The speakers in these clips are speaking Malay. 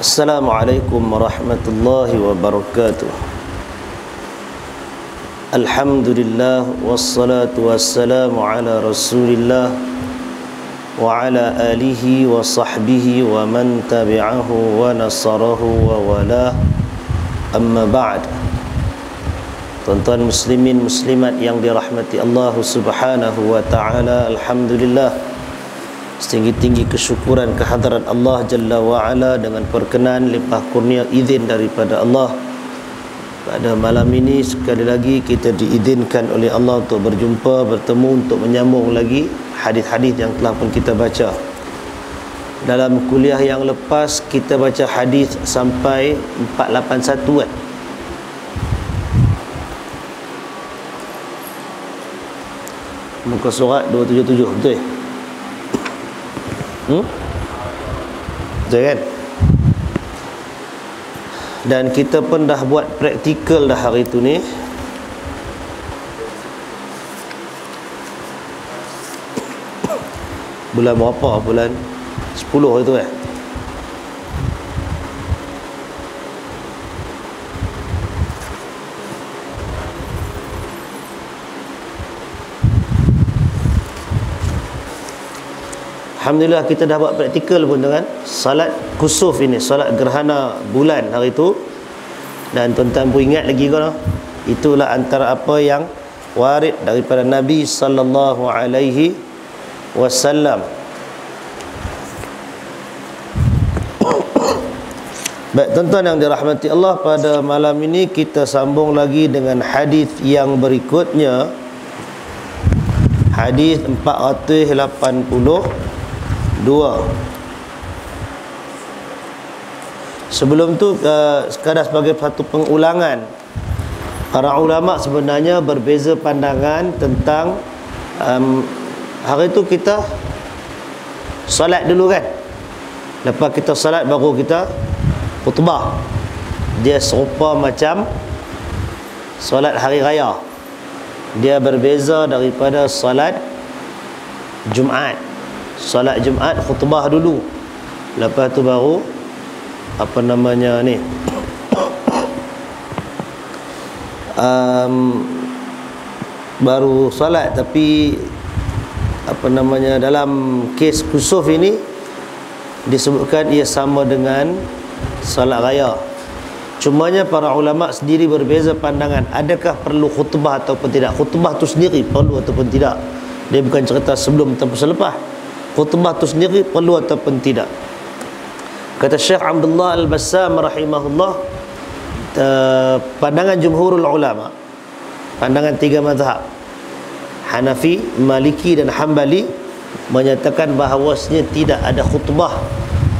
Assalamualaikum warahmatullahi wabarakatuh. Alhamdulillah wassalatu wassalamu ala Rasulillah wa ala alihi wa sahbihi wa man tabi'ahu wa nasarahu wa wala. Amma ba'd. Tuan-tuan muslimin muslimat yang dirahmati Allah Subhanahu wa taala, alhamdulillah, setinggi-tinggi kesyukuran kehadrat Allah Jalla wa'ala dengan perkenan limpah kurnia izin daripada Allah. Pada malam ini sekali lagi kita diizinkan oleh Allah untuk berjumpa, bertemu, untuk menyambung lagi hadis-hadis yang telah pun kita baca. Dalam kuliah yang lepas kita baca hadis sampai 481 kan. Muka surat 277, betul? Betul kan? Dan kita pun dah buat praktikal dah hari tu ni. Bulan berapa? Bulan 10 itu kan? Alhamdulillah kita dah buat praktikal pun dengan salat kusuf ini, salat gerhana bulan hari itu. Dan tuan-tuan pun ingat lagi kan, itulah antara apa yang warid daripada Nabi sallallahu alaihi wasallam. Baik tuan-tuan yang dirahmati Allah, pada malam ini kita sambung lagi dengan hadis yang berikutnya, hadis 482. Sebelum tu sekadar sebagai satu pengulangan, para ulama sebenarnya berbeza pandangan tentang hari tu kita solat dulu kan. Lepas kita solat baru kita khutbah. Dia serupa macam solat hari raya. Dia berbeza daripada solat Jumaat. Solat Jumaat khutbah dulu, lepas tu baru apa namanya ni baru solat. Tapi apa namanya, dalam kes kusuf ini disebutkan ia sama dengan solat raya. Cumanya para ulama sendiri berbeza pandangan, adakah perlu khutbah ataupun tidak. Khutbah tu sendiri perlu ataupun tidak. Dia bukan cerita sebelum ataupun selepas. Khutbah tu sendiri perlu ataupun tidak. Kata Syekh Abdullah Al-Bassam rahimahullah, pandangan jumhurul ulama, pandangan tiga mazhab, Hanafi, Maliki dan Hambali, menyatakan bahawasanya tidak ada khutbah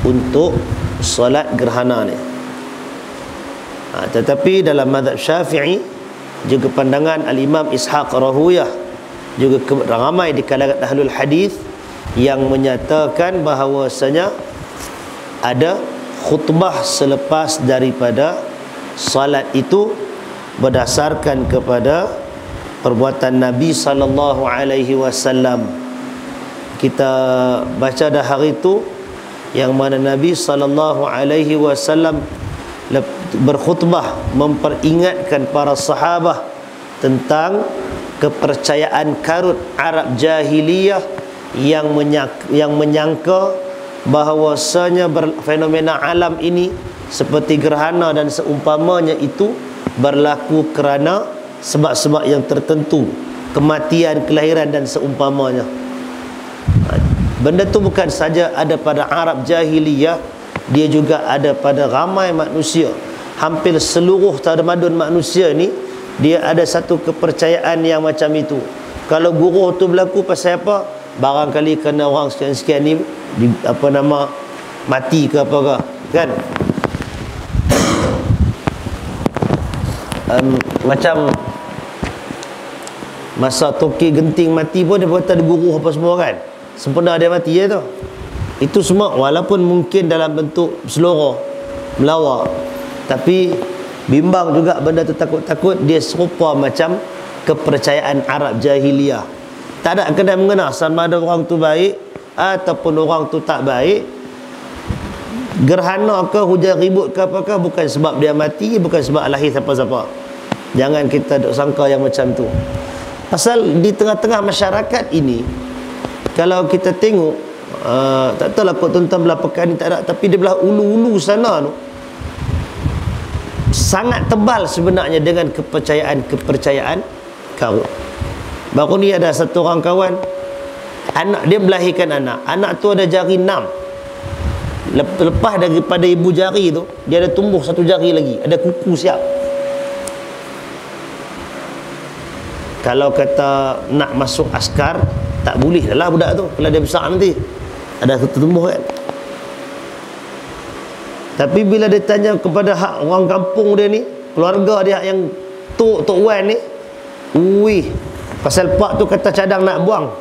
untuk solat gerhana ni. Tetapi dalam mazhab Syafi'i, juga pandangan Al-Imam Ishaq Rahuyah, juga ramai di kalangan ahlul hadis yang menyatakan bahawasanya ada khutbah selepas daripada salat itu, berdasarkan kepada perbuatan Nabi sallallahu alaihi wasallam. Kita baca dah hari itu yang mana Nabi sallallahu alaihi wasallam berkhutbah memperingatkan para sahabat tentang kepercayaan karut Arab jahiliyah yang menyangka bahawasanya fenomena alam ini seperti gerhana dan seumpamanya itu berlaku kerana sebab-sebab yang tertentu, kematian, kelahiran dan seumpamanya. Benda tu bukan saja ada pada Arab jahiliyah, dia juga ada pada ramai manusia. Hampir seluruh tamadun manusia ni dia ada satu kepercayaan yang macam itu. Kalau guruh tu berlaku pasal apa? Barangkali kena orang sekian-sekian ni mati ke apa ke, kan? Macam masa Toki Genting mati pun dia kata ada guruh apa semua kan, sempena dia mati je tu. Itu semua walaupun mungkin dalam bentuk seloroh, melawak, tapi bimbang juga benda tu, takut-takut dia serupa macam kepercayaan Arab jahiliyah. Tak ada kena mengena sama ada orang tu baik ataupun orang tu tak baik. gerhana ke, hujan ribut ke apakah, bukan sebab dia mati, bukan sebab lahir siapa-siapa. Jangan kita duk sangka yang macam tu. Pasal di tengah-tengah masyarakat ini, kalau kita tengok, tak tahulah kau tuan-tuan belah pekan ni tak ada, tapi di belah ulu-ulu sana tu sangat tebal sebenarnya dengan kepercayaan karut. Baru ni ada satu orang kawan, anak dia melahirkan anak tu ada jari 6. Lepas daripada ibu jari tu, dia ada tumbuh satu jari lagi, ada kuku siap. Kalau kata nak masuk askar, tak boleh dah lah budak tu kalau dia besar nanti, ada satu tumbuh kan. Tapi bila dia tanya kepada hak orang kampung dia ni, keluarga dia yang Tok Wan ni, pasal pak tu kata cadang nak buang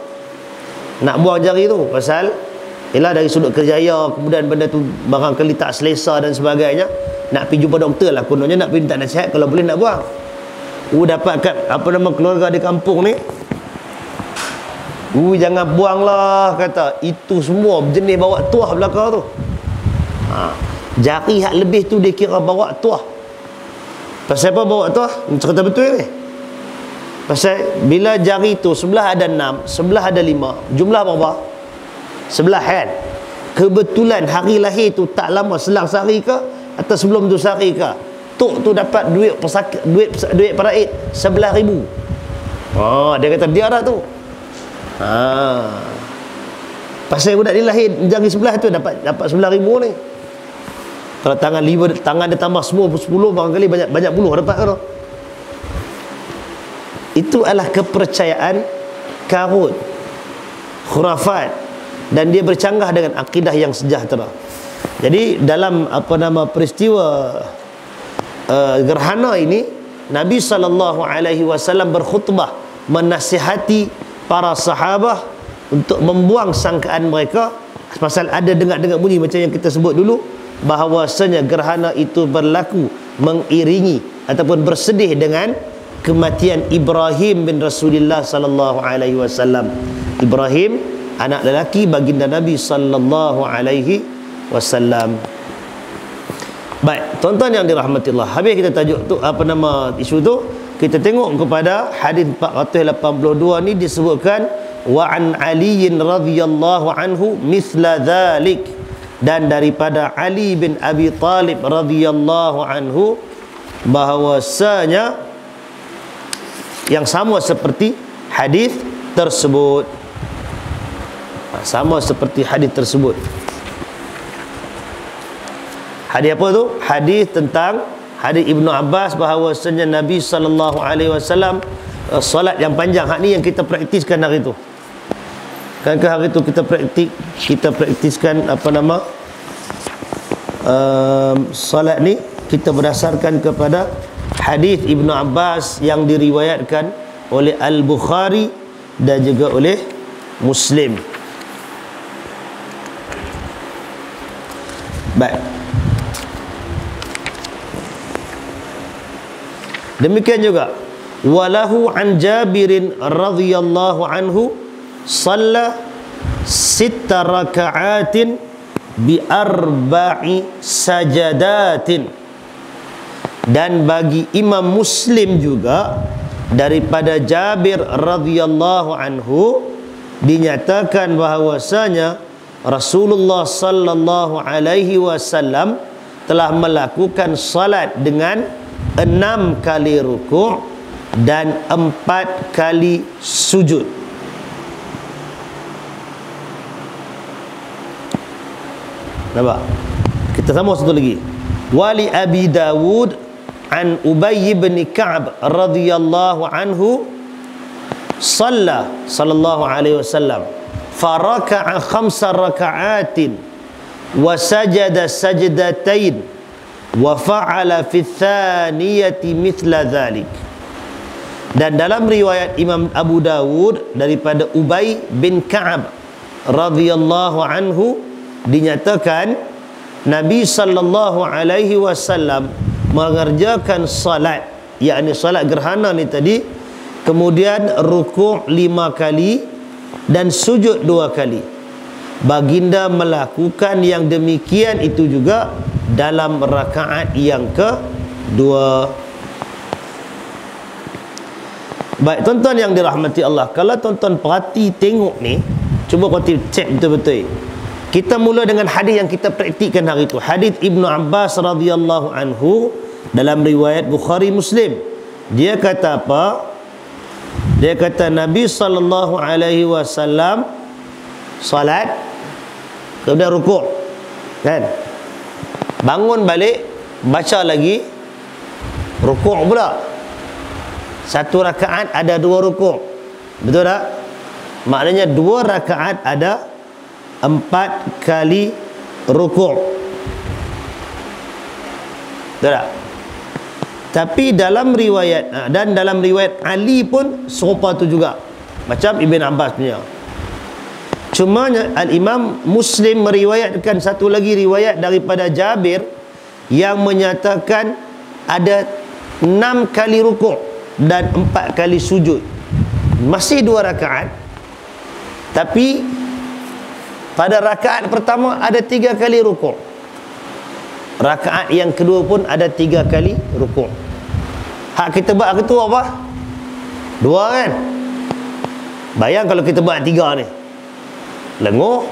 jari tu, pasal ialah dari sudut kerjaya, kemudian benda tu barangkali tak selesa dan sebagainya, nak pergi jumpa doktor lah kononnya, nak pergi minta nasihat kalau boleh nak buang. Dapat kat keluarga di kampung ni, jangan buang lah, kata itu semua jenis bawa tuah belakang tu. Jari hak lebih tu dia kira bawa tuah. Pasal apa bawa tuah? Cerita betul ni. Pasal bila jari tu sebelah ada 6, sebelah ada 5, jumlah berapa? 11 kan. Kebetulan hari lahir tu tak lama selang sehari ke atau sebelum tu sehari ke, Tok tu dapat duit paraid 11,000. Dia kata dia dah tu. Pasal budak ni lahir jari sebelah tu dapat 9,000 ni. Kalau tangan dia tambah semua 10, barangkali banyak puluh dapat ke tu. Itu adalah kepercayaan karut, khurafat, dan dia bercanggah dengan akidah yang sejahtera. Jadi dalam peristiwa gerhana ini, Nabi SAW berkhutbah menasihati para sahabah untuk membuang sangkaan mereka, pasal ada dengar-dengar bunyi macam yang kita sebut dulu, bahawasanya gerhana itu berlaku mengiringi ataupun bersedih dengan kematian Ibrahim bin Rasulullah sallallahu alaihi wasallam. Ibrahim, anak lelaki baginda Nabi sallallahu alaihi wasallam. Baik, tuan-tuan yang dirahmati Allah, habis kita tajuk tu isu tu, kita tengok kepada hadis 482 ni disebutkan wa an Ali radhiyallahu anhu mithla dhalik, dan daripada Ali bin Abi Talib radhiyallahu anhu bahawasanya yang sama seperti hadis tersebut. Sama seperti hadis tersebut. Hadis apa tu? Hadis tentang hadis Ibnu Abbas bahawasanya Nabi SAW solat yang panjang. Hak ni yang kita praktiskan hari tu. Kan hari tu kita praktiskan solat ni kita berdasarkan kepada hadis Ibnu Abbas yang diriwayatkan oleh Al-Bukhari dan juga oleh Muslim. Baik. Demikian juga walahu an Jabirin radhiyallahu anhu shalla 6 raka'atin bi 4 sajadatin, dan bagi Imam Muslim juga daripada Jabir radhiyallahu anhu dinyatakan bahawasanya Rasulullah sallallahu alaihi wasallam telah melakukan salat dengan 6 kali rukuk dan 4 kali sujud. Nampak? Kita sama satu lagi. Wali Abi Dawud an Ubay bin Ka'ab radhiyallahu anhu sallallahu alaihi wasallam faraka'a 5 raka'atin wa sajada sajdatain wa fa'ala fi thaniyati mithla dhalik. Dan dalam riwayat Imam Abu Dawud daripada Ubay bin Ka'ab radhiyallahu anhu dinyatakan Nabi sallallahu alaihi wasallam mengerjakan salat, yakni salat gerhana ni tadi, kemudian rukuk 5 kali dan sujud 2 kali. baginda melakukan yang demikian itu juga dalam rakaat yang kedua. Baik, tuan-tuan yang dirahmati Allah, kalau tuan-tuan perhati tengok ni, cuba kau cek betul-betul. Kita mula dengan hadis yang kita praktikkan hari itu. Hadis Ibnu Abbas radhiyallahu anhu dalam riwayat Bukhari Muslim. Dia kata apa? Dia kata Nabi sallallahu alaihi wasallam salat kemudian rukuk, kan? Bangun balik, baca lagi, rukuk pula. Satu rakaat ada dua rukuk. Betul tak? Maknanya dua rakaat ada 4 kali rukuk. Betul tak? Tapi dalam riwayat, dan dalam riwayat Ali pun serupa tu juga, macam Ibn Abbas punya. Cuma Al-Imam Muslim meriwayatkan satu lagi riwayat daripada Jabir yang menyatakan ada 6 kali rukuk dan 4 kali sujud. Masih 2 rakaat, tapi pada rakaat pertama ada 3 kali rukuk, rakaat yang kedua pun ada 3 kali rukuk. Hak kita buat hari tu apa? 2 kan? Bayang kalau kita buat 3 ni, lenguh.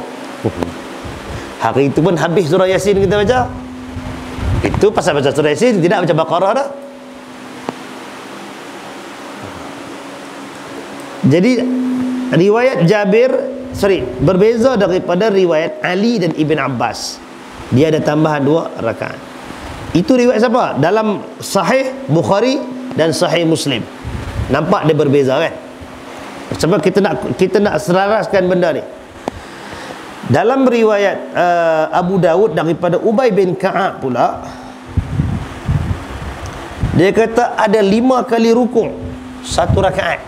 Hari itu pun habis surah Yasin kita baca. Itu pasal baca surah Yasin, tidak baca Baqarah dah. Jadi riwayat Jabir berbeza daripada riwayat Ali dan Ibn Abbas. Dia ada tambahan 2 rakaat. Itu riwayat siapa? Dalam Sahih Bukhari dan Sahih Muslim. Nampak dia berbeza kan? Sebab kita nak selaraskan benda ni. Dalam riwayat Abu Dawud daripada Ubay bin Ka'ab pula, dia kata ada 5 kali rukuk 1 rakaat.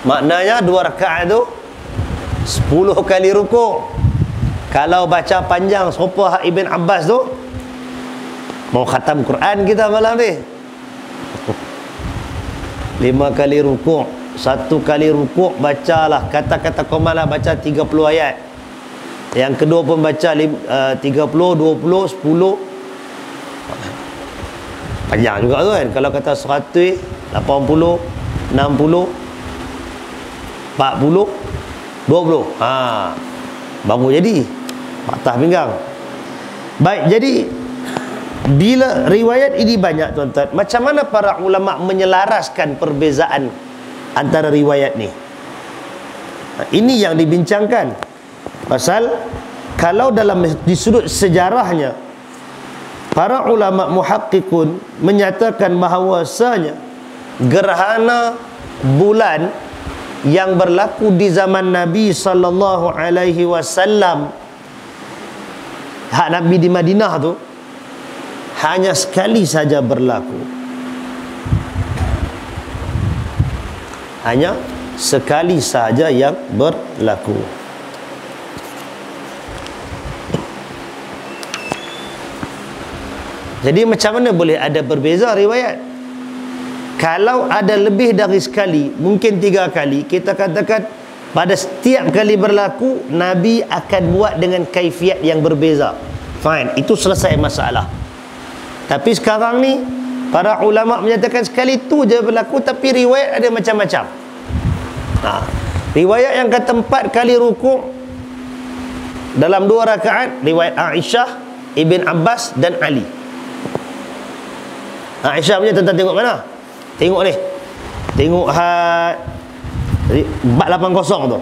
Maknanya 2 rakaat tu 10 kali rukuk. Kalau baca panjang serupa Ibn Abbas tu, mau khatam Quran kita malam ni. 5 kali rukuk, 1 kali rukuk bacalah, kata-kata komalah baca 30 ayat. Yang kedua pun baca 30, 20, 10. Panjang juga tu kan. Kalau kata 100, 80, 60, 40, 20. Baru jadi patah pinggang. Baik, jadi bila riwayat ini banyak tuan-tuan, macam mana para ulama menyelaraskan perbezaan antara riwayat ni? Ini yang dibincangkan. Pasal kalau dalam di sudut sejarahnya, para ulama muhaqqiqun menyatakan bahawasanya gerhana bulan yang berlaku di zaman Nabi sallallahu alaihi wasallam, hak Nabi di Madinah tu, hanya sekali saja berlaku. Hanya sekali saja yang berlaku. Jadi macam mana boleh ada berbeza riwayat? Kalau ada lebih dari sekali, mungkin 3 kali, kita katakan pada setiap kali berlaku Nabi akan buat dengan kaifiat yang berbeza. Fine, itu selesai masalah. Tapi sekarang ni para ulama menyatakan sekali tu je berlaku, tapi riwayat ada macam-macam. Riwayat yang kata 4 kali rukuk dalam 2 rakaat, riwayat Aisyah, Ibn Abbas dan Ali. Aisyah punya tentang tengok mana? Tengok ni. Tengok 480 tu.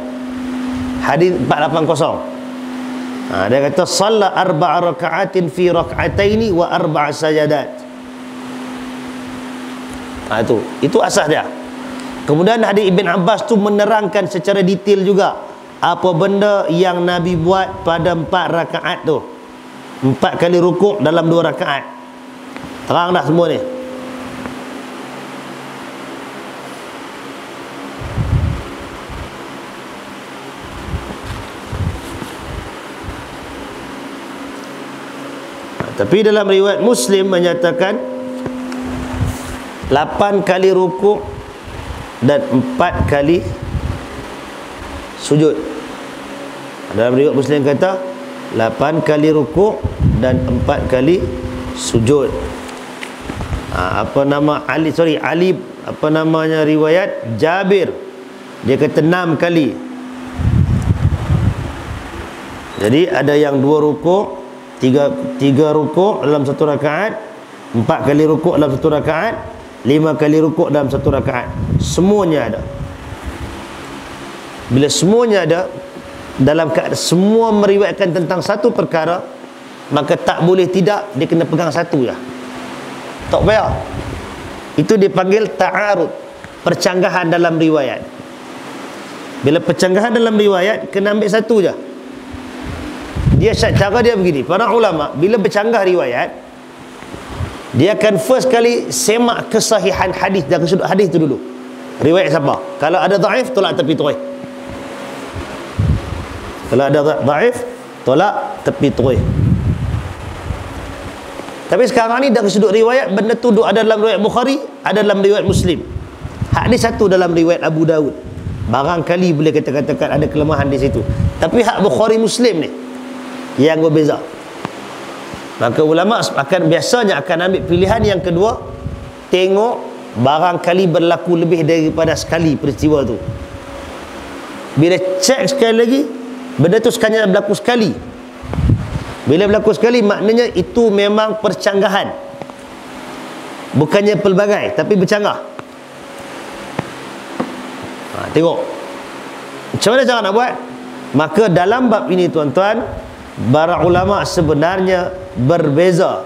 Hadis 480. Dia kata shalla 4 raka'atin fi rak'ataini wa 4 sajadat. Itu asas dia. Kemudian hadis Ibn Abbas tu menerangkan secara detail juga apa benda yang Nabi buat pada 4 rakaat tu. 4 kali rukuk dalam 2 rakaat. Terang dah semua ni. Tapi dalam riwayat Muslim menyatakan 8 kali rukuk dan 4 kali sujud. Dalam riwayat Muslim kata 8 kali rukuk dan 4 kali sujud. Apa nama Ali apa namanya riwayat Jabir, dia kata 6 kali. Jadi ada yang 2 rukuk, 3 rukuk dalam satu rakaat, 4 kali rukuk dalam satu rakaat, 5 kali rukuk dalam satu rakaat. Semuanya ada. Bila semuanya ada, dalam keadaan semua meriwayatkan tentang satu perkara, maka tak boleh tidak, dia kena pegang satu je. Tak payah. Itu dipanggil ta'arud, percanggahan dalam riwayat. Bila percanggahan dalam riwayat, kena ambil satu je. Cara dia begini, para ulama bila bercanggah riwayat, dia akan first kali semak kesahihan hadis dari sudut hadis itu dulu. Riwayat siapa? Kalau ada dhaif, tolak tepi terus. Kalau ada dhaif, tolak tepi terus. Tapi sekarang ni dari sudut riwayat, benda tu ada dalam riwayat Bukhari, ada dalam riwayat Muslim. Hadis satu dalam riwayat Abu Daud. Barangkali boleh katakan ada kelemahan di situ. Tapi hak Bukhari Muslim ni yang berbeza. Maka ulama biasanya akan ambil pilihan yang kedua, tengok barangkali berlaku lebih daripada sekali peristiwa tu. Bila cek sekali lagi, benda tu sekalinya berlaku sekali. Bila berlaku sekali, maknanya itu memang percanggahan, bukannya pelbagai, tapi bercanggah. Tengok macam mana cara nak buat. Maka dalam bab ini tuan-tuan, para ulama sebenarnya berbeza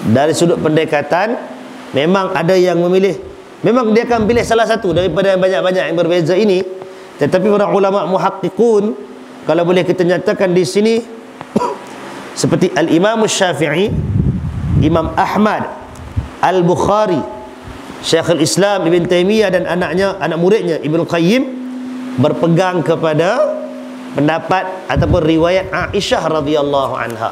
dari sudut pendekatan. Memang ada yang memilih, memang dia akan pilih salah satu daripada banyak-banyak yang berbeza ini. Tetapi para ulama muhaqqiqun, kalau boleh kita nyatakan di sini, seperti Al-Imam Syafi'i, Imam Ahmad, Al-Bukhari, Syekhul Islam Ibn Taymiyah dan anak muridnya Ibn Qayyim berpegang kepada pendapat ataupun riwayat Aisyah radhiyallahu anha.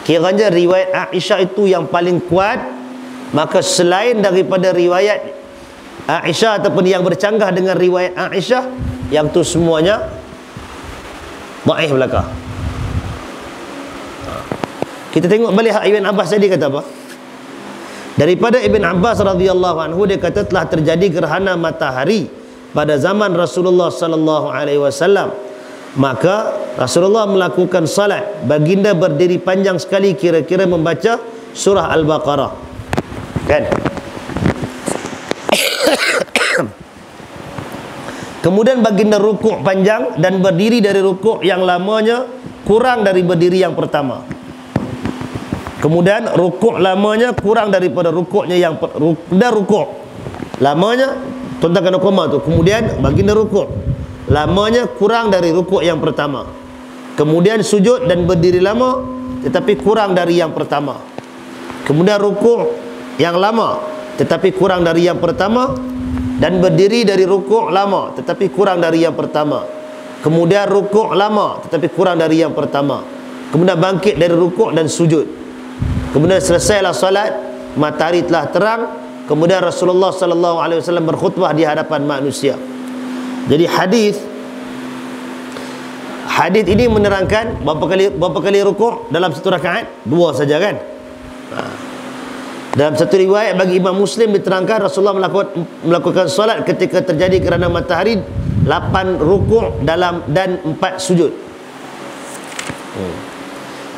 Kiranya riwayat Aisyah itu yang paling kuat, maka selain daripada riwayat Aisyah ataupun yang bercanggah dengan riwayat Aisyah, yang tu semuanya dhaif belaka. Kita tengok balik hak Ibn Abbas tadi kata apa? Daripada Ibn Abbas radhiyallahu anhu, dia kata telah terjadi gerhana matahari pada zaman Rasulullah sallallahu alaihi wasallam. Maka Rasulullah melakukan salat, baginda berdiri panjang sekali, kira-kira membaca surah Al-Baqarah. Kan? Kemudian baginda rukuk panjang dan berdiri dari rukuk yang lamanya kurang dari berdiri yang pertama. Kemudian rukuk lamanya kurang daripada rukuknya yang rukuk lamanya, tuan-tuan kena koma tu. Kemudian baginda rukuk lamanya kurang dari rukuk yang pertama. Kemudian sujud dan berdiri lama tetapi kurang dari yang pertama. Kemudian rukuk yang lama tetapi kurang dari yang pertama, dan berdiri dari rukuk lama tetapi kurang dari yang pertama. Kemudian rukuk lama tetapi kurang dari yang pertama. Kemudian bangkit dari rukuk dan sujud. Kemudian selesailah salat, matahari telah terang. Kemudian Rasulullah sallallahu alaihi wasallam berkhutbah di hadapan manusia. Jadi hadis ini menerangkan berapa kali rukuk dalam satu rakaat? 2 saja kan? Dalam satu riwayat bagi Imam Muslim diterangkan Rasulullah melakukan solat ketika terjadi gerhana matahari 8 rukuk dan 4 sujud.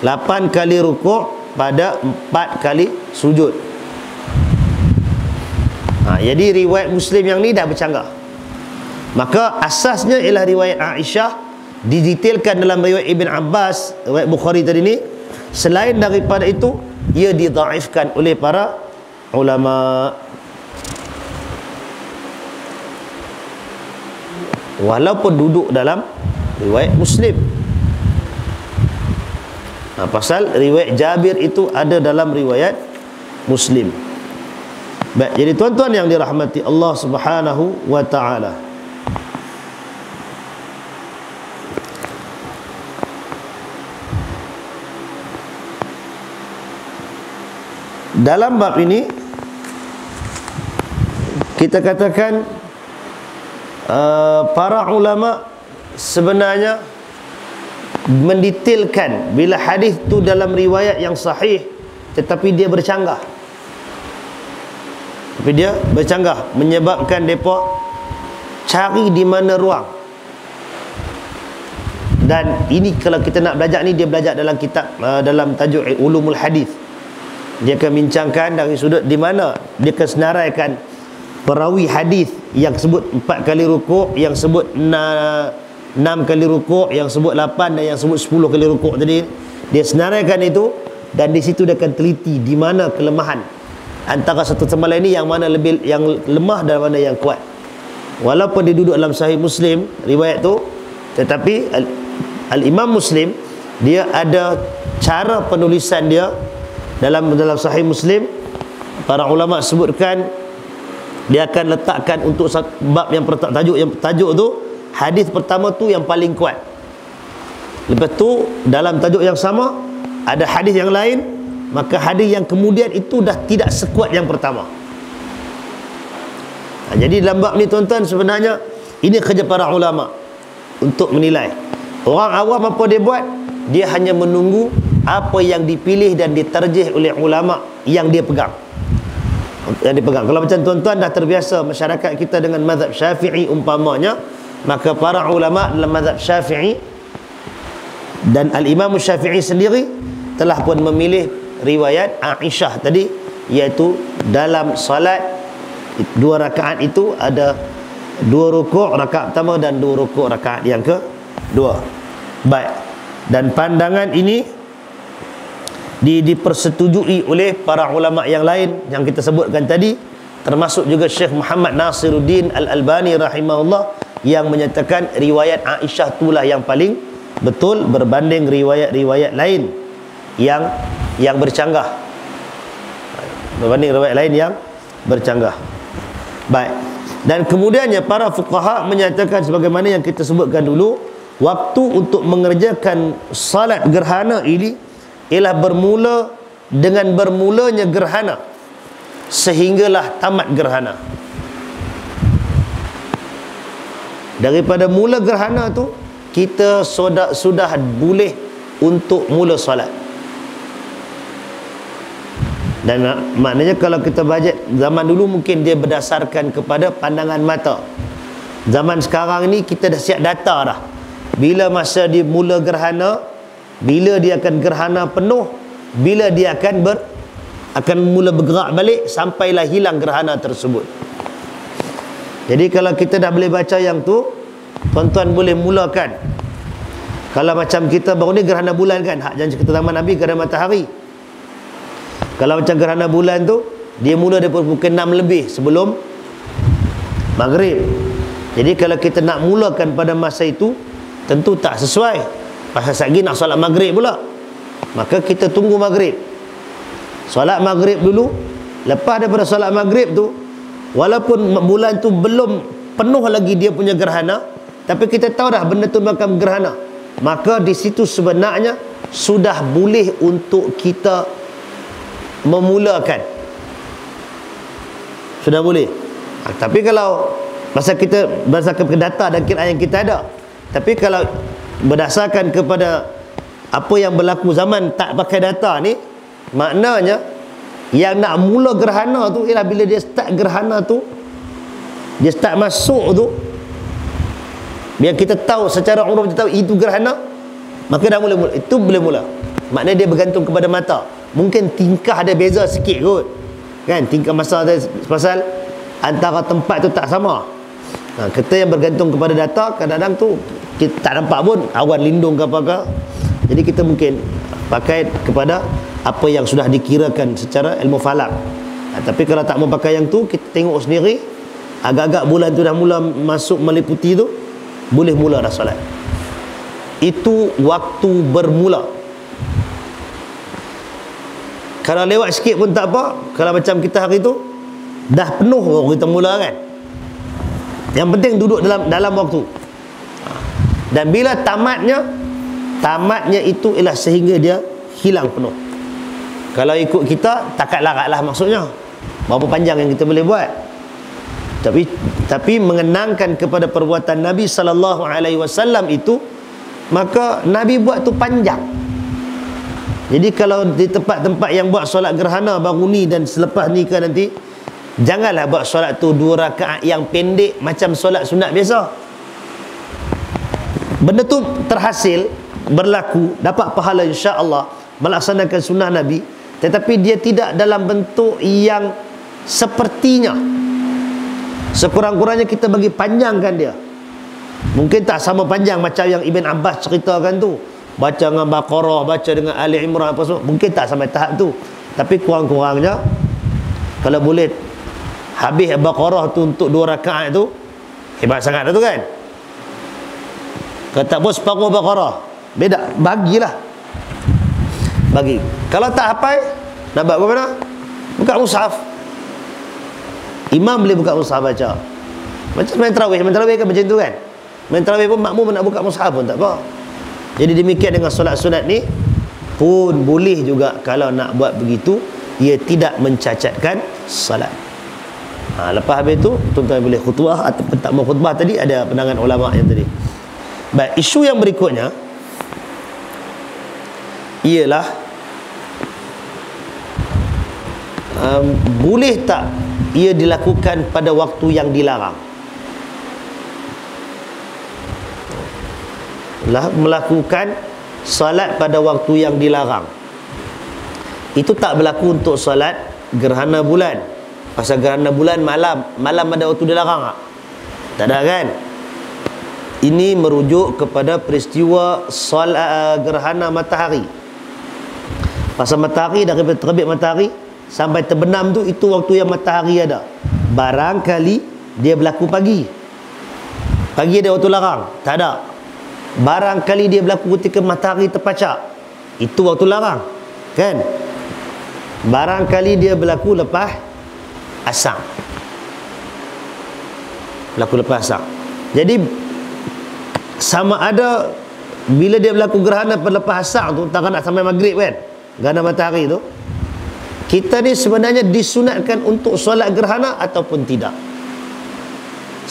8 kali rukuk pada 4 kali sujud. Jadi riwayat Muslim yang ni dah bercanggah. Maka asasnya ialah riwayat Aisyah, didetailkan dalam riwayat Ibn Abbas, riwayat Bukhari tadi ni. Selain daripada itu, ia didhaifkan oleh para ulama. Walaupun duduk dalam riwayat Muslim. Pasal riwayat Jabir itu ada dalam riwayat Muslim. Baik, jadi tuan-tuan yang dirahmati Allah Subhanahu wa taala, dalam bab ini kita katakan para ulama sebenarnya mendetailkan bila hadis tu dalam riwayat yang sahih tetapi dia bercanggah. Tapi dia bercanggah menyebabkan mereka cari di mana ruang. Dan ini kalau kita nak belajar ni, dia belajar dalam kitab dalam tajuk Ulumul Hadis. Dia akan bincangkan dari sudut di mana dia akan senaraikan perawi hadis yang sebut 4 kali rukuk, yang sebut 6 kali rukuk, yang sebut 8 dan yang sebut 10 kali rukuk tadi. Dia senaraikan itu, dan di situ dia akan teliti di mana kelemahan antara satu sama lain ni, yang mana lebih yang lemah dan mana yang kuat. Walaupun dia duduk dalam Sahih Muslim riwayat tu, tetapi Al-Imam Muslim dia ada cara penulisan dia dalam Sahih Muslim. Para ulama sebutkan dia akan letakkan untuk bab yang tajuk tu, hadis pertama tu yang paling kuat. Lepas tu dalam tajuk yang sama ada hadis yang lain, maka hadis yang kemudian itu dah tidak sekuat yang pertama. Jadi dalam bab ni tuan-tuan, sebenarnya ini kerja para ulama untuk menilai. Orang awam apa dia buat? Dia hanya menunggu apa yang dipilih dan diterjih oleh ulama yang dia pegang. Kalau macam tuan-tuan dah terbiasa masyarakat kita dengan mazhab Syafi'i umpamanya, maka para ulama dalam mazhab Syafi'i dan Al-Imam Syafi'i sendiri telah pun memilih riwayat Aisyah tadi, iaitu dalam salat 2 rakaat itu ada 2 rukuk rakaat pertama dan 2 rukuk rakaat yang kedua. Baik. Dan pandangan ini dipersetujui oleh para ulama yang lain yang kita sebutkan tadi, termasuk juga Syekh Muhammad Nasiruddin Al-Albani rahimahullah, yang menyatakan riwayat Aisyah itulah yang paling betul berbanding riwayat-riwayat lain yang bercanggah. Berbanding riwayat lain yang bercanggah. Baik. Dan kemudiannya para fuqaha menyatakan sebagaimana yang kita sebutkan dulu, waktu untuk mengerjakan salat gerhana ini ialah bermula dengan bermulanya gerhana sehinggalah tamat gerhana. Daripada mula gerhana tu kita sudah boleh untuk mula solat. Dan maknanya kalau kita bajet zaman dulu mungkin dia berdasarkan kepada pandangan mata. Zaman sekarang ni kita dah siap data dah. Bila masa dia mula gerhana, bila dia akan gerhana penuh, bila dia akan mula bergerak balik sampailah hilang gerhana tersebut. Jadi kalau kita dah boleh baca yang tu, tuan-tuan boleh mulakan. Kalau macam kita baru ni gerhana bulan kan, hak janji kita zaman Nabi gerhana matahari. Kalau macam gerhana bulan tu, dia mula daripada pukul 6 lebih sebelum maghrib. Jadi kalau kita nak mulakan pada masa itu, tentu tak sesuai. Pasal lagi nak solat maghrib pula, maka kita tunggu maghrib. Solat maghrib dulu. Lepas daripada solat maghrib tu, walaupun bulan tu belum penuh lagi dia punya gerhana, tapi kita tahu dah benda tu akan gerhana, maka di situ sebenarnya sudah boleh untuk kita memulakan. Sudah boleh. Tapi kalau berdasarkan data dan kiraan yang kita ada, tapi kalau berdasarkan kepada apa yang berlaku zaman tak pakai data ni, maknanya yang nak mula gerhana tu ialah bila dia start gerhana tu, dia start masuk tu, biar kita tahu secara umum, kita tahu itu gerhana, maka dah mula itu boleh mula. Maknanya dia bergantung kepada mata. Mungkin tingkah ada beza sikit kot, kan, tingkah masa ada, pasal antara tempat tu tak sama. Kita yang bergantung kepada data, kadang-kadang tu kita tak nampak pun awan lindung ke apa-apa. Jadi kita mungkin pakai kepada apa yang sudah dikirakan secara ilmu falak. Tapi kalau tak mau pakai yang tu, kita tengok sendiri, agak-agak bulan tu dah mula masuk meliputi tu, boleh mula dah solat. Itu waktu bermula. Kalau lewat sikit pun tak apa. Kalau macam kita hari tu dah penuh baru kita mula kan. Yang penting duduk dalam waktu. Dan bila tamatnya itu ialah sehingga dia hilang penuh. Kalau ikut kita, takat larat lah maksudnya. Berapa panjang yang kita boleh buat. Tapi mengenangkan kepada perbuatan Nabi SAW itu, maka Nabi buat tu panjang. Jadi kalau di tempat-tempat yang buat solat gerhana baru ni dan selepas ni ke nanti, janganlah buat solat tu 2 rakaat yang pendek macam solat sunat biasa. Benda tu terhasil, berlaku, dapat pahala insya-Allah melaksanakan sunnah Nabi, tetapi dia tidak dalam bentuk yang sepertinya. Sekurang-kurangnya kita bagi panjangkan dia. Mungkin tak sama panjang macam yang Ibn Abbas ceritakan tu, baca dengan Baqarah, baca dengan Ali Imran apa semua. Mungkin tak sampai tahap tu, tapi kurang-kurangnya kalau boleh habis Baqarah tu untuk 2 rakaat tu, hebat sangat tu kan. Kalau tak pun separuh Baqarah, beda, bagilah, bagi. Kalau tak hafal, nak buat bagaimana? Buka mushaf. Imam boleh buka mushaf baca. Macam main tarawih kan macam tu kan. Main tarawih pun makmum nak buka mushaf pun tak apa. Jadi demikian dengan solat sunat ni pun boleh juga. Kalau nak buat begitu, ia tidak mencacatkan salat. Lepas habis tu tuan-tuan boleh khutbah ataupun tak mau khutbah. Tadi ada pandangan ulama yang tadi. Baik, isu yang berikutnya ialah boleh tak ia dilakukan pada waktu yang dilarang? Melakukan solat pada waktu yang dilarang itu tak berlaku untuk solat gerhana bulan. Pasal gerhana bulan malam ada waktu dilarang tak? Tak ada kan? Ini merujuk kepada peristiwa solat gerhana matahari. Pasal matahari, daripada terbit matahari sampai terbenam tu, itu waktu yang matahari ada. Barangkali dia berlaku pagi. Pagi ada waktu larang? Tak ada. Barangkali dia berlaku ketika matahari terpacak, itu waktu larang kan. Barangkali dia berlaku lepas asar, jadi sama ada bila dia berlaku gerhana pada lepas asar tu, tak nak sampai maghrib kan, gerhana matahari tu, kita ni sebenarnya disunatkan untuk solat gerhana ataupun tidak.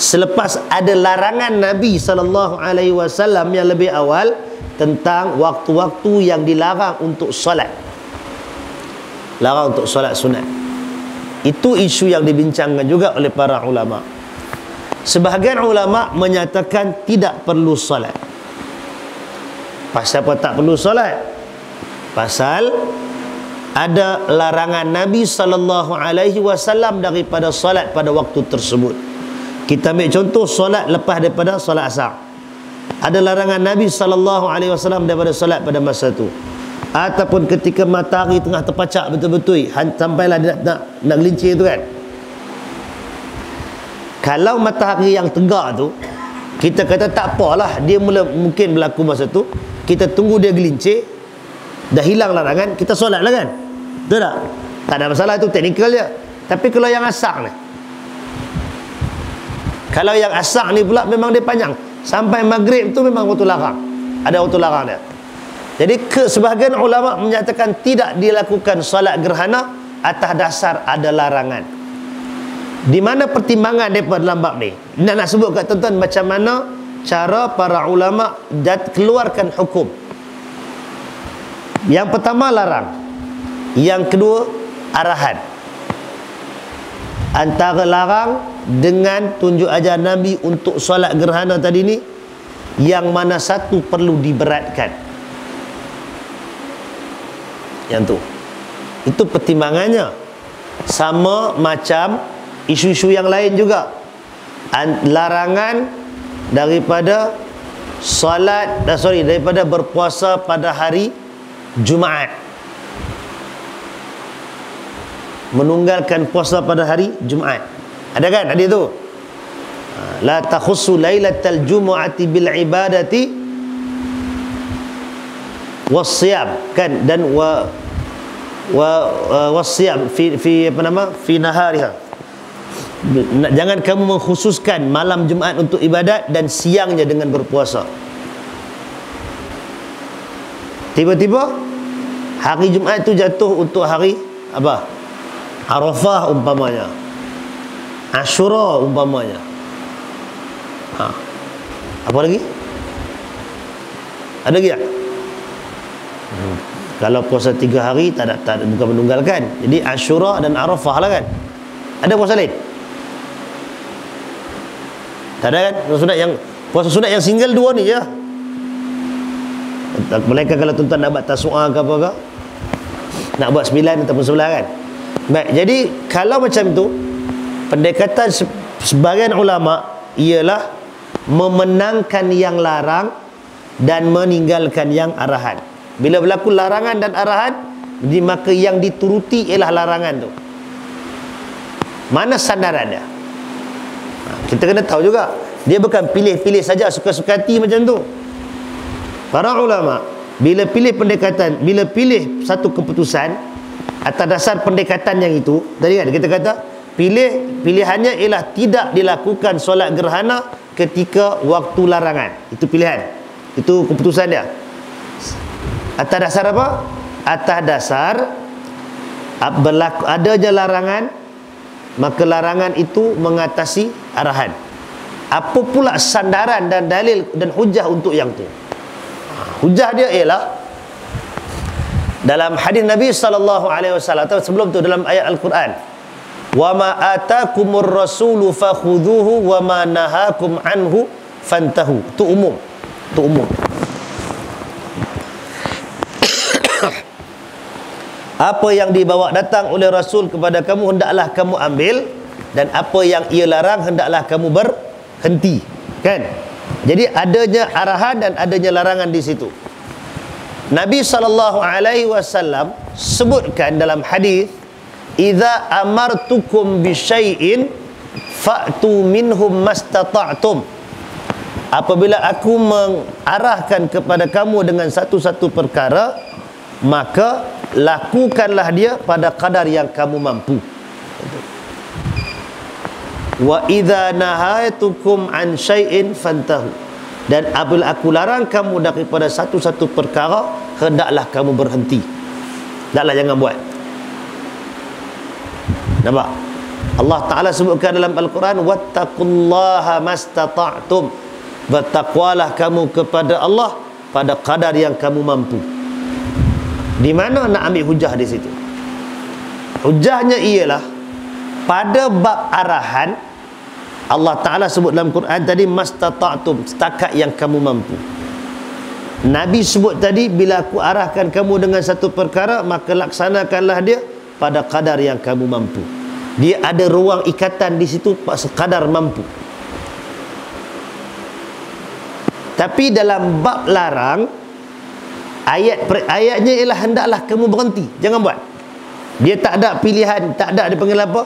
Selepas ada larangan Nabi SAW yang lebih awal tentang waktu-waktu yang dilarang untuk solat, larang untuk solat sunat. Itu isu yang dibincangkan juga oleh para ulama. Sebahagian ulama menyatakan tidak perlu solat. Pasal apa tak perlu solat? Pasal ada larangan Nabi SAW daripada solat pada waktu tersebut. Kita ambil contoh solat lepas daripada solat asar. Ada larangan Nabi SAW daripada solat pada masa itu. Ataupun ketika matahari tengah terpacak betul-betul, sampailah dia nak gelincir tu kan. Kalau matahari yang tegak tu, kita kata tak apalah, dia mungkin berlaku masa tu, kita tunggu dia gelincir, dah hilang larangan, kita solat lah kan. Betul tak? Tak ada masalah, itu teknikal je. Tapi kalau yang asar ni, kalau yang asar ni pula memang dia panjang, sampai maghrib tu memang waktu larang, ada waktu larang dia. Jadi sebahagian ulama menyatakan tidak dilakukan solat gerhana atas dasar ada larangan. Di mana pertimbangan mereka dalam bab ni? Nak sebut kat tuan-tuan macam mana cara para ulama keluarkan hukum. Yang pertama larang, yang kedua arahan. Antara larang dengan tunjuk ajar Nabi untuk solat gerhana tadi ni, yang mana satu perlu diberatkan? Yang tu, itu pertimbangannya. Sama macam isu-isu yang lain juga. Larangan daripada daripada berpuasa pada hari Jumaat, menunggalkan puasa pada hari Jumaat. Ada kan hadis tu? La takhussu lailatal jumu'ati bil ibadati wasyam kan, dan wasyam fi nahariha. Jangan kamu mengkhususkan malam Jumaat untuk ibadat dan siangnya dengan berpuasa. Tiba-tiba hari Jumaat itu jatuh untuk hari apa? Arafah umpamanya, Ashura umpamanya. Apa lagi? Ada lagi tak? Kalau puasa 3 hari tak ada, bukan menunggalkan. Jadi Ashura dan Arafah lah kan. Ada puasa lain? Tak ada kan? Puasa sunat yang single 2 ni je. Melainkan kalau tuan-tuan nak buat tasu'ah ke apa ke, nak buat 9 ataupun 11 kan. Baik, jadi kalau macam tu, pendekatan sebahagian ulama ialah memenangkan yang larang dan meninggalkan yang arahan. Bila berlaku larangan dan arahan, maka yang dituruti ialah larangan tu. Mana sandaran dia? Kita kena tahu juga, dia bukan pilih-pilih saja suka-suka hati macam tu. Para ulama bila pilih satu keputusan atas dasar pendekatan yang itu, tadi kan kita kata pilihannya ialah tidak dilakukan solat gerhana ketika waktu larangan. Itu pilihan, itu keputusan dia. Atas dasar apa? Atas dasar adanya larangan, maka larangan itu mengatasi arahan. Apa pula sandaran dan dalil dan hujah untuk yang tu? Hujah dia ialah dalam hadis Nabi SAW, atau sebelum tu dalam ayat Al-Quran, wa ma atakumur rasulu fakhudhuhu wa ma nahakum anhu fantahu. Itu umum. Apa yang dibawa datang oleh Rasul kepada kamu, hendaklah kamu ambil, dan apa yang ia larang, hendaklah kamu berhenti. Kan? Jadi adanya arahan dan adanya larangan di situ. Nabi SAW sebutkan dalam hadis, idza amartukum bi syai'in fa'tu minhum mastata'tum. Apabila aku mengarahkan kepada kamu dengan satu-satu perkara, maka lakukanlah dia pada kadar yang kamu mampu. Wa idza nahaytukum an syai'in fantahu. Dan apabila aku larang kamu daripada satu-satu perkara, hendaklah kamu berhenti. Hendaklah jangan buat. Nampak? Allah Ta'ala sebutkan dalam Al-Quran, wattaqullaha mastata'tum. Bertakwalah kamu kepada Allah pada kadar yang kamu mampu. Di mana nak ambil hujah di situ? Hujahnya ialah pada bab arahan, Allah Ta'ala sebut dalam Quran tadi, mastata'tum, setakat yang kamu mampu. Nabi sebut tadi, bila aku arahkan kamu dengan satu perkara, maka laksanakanlah dia pada kadar yang kamu mampu. Dia ada ruang ikatan di situ sekadar mampu. Tapi dalam bab larang, ayatnya ialah hendaklah kamu berhenti, jangan buat. Dia tak ada pilihan, tak ada dipanggil apa,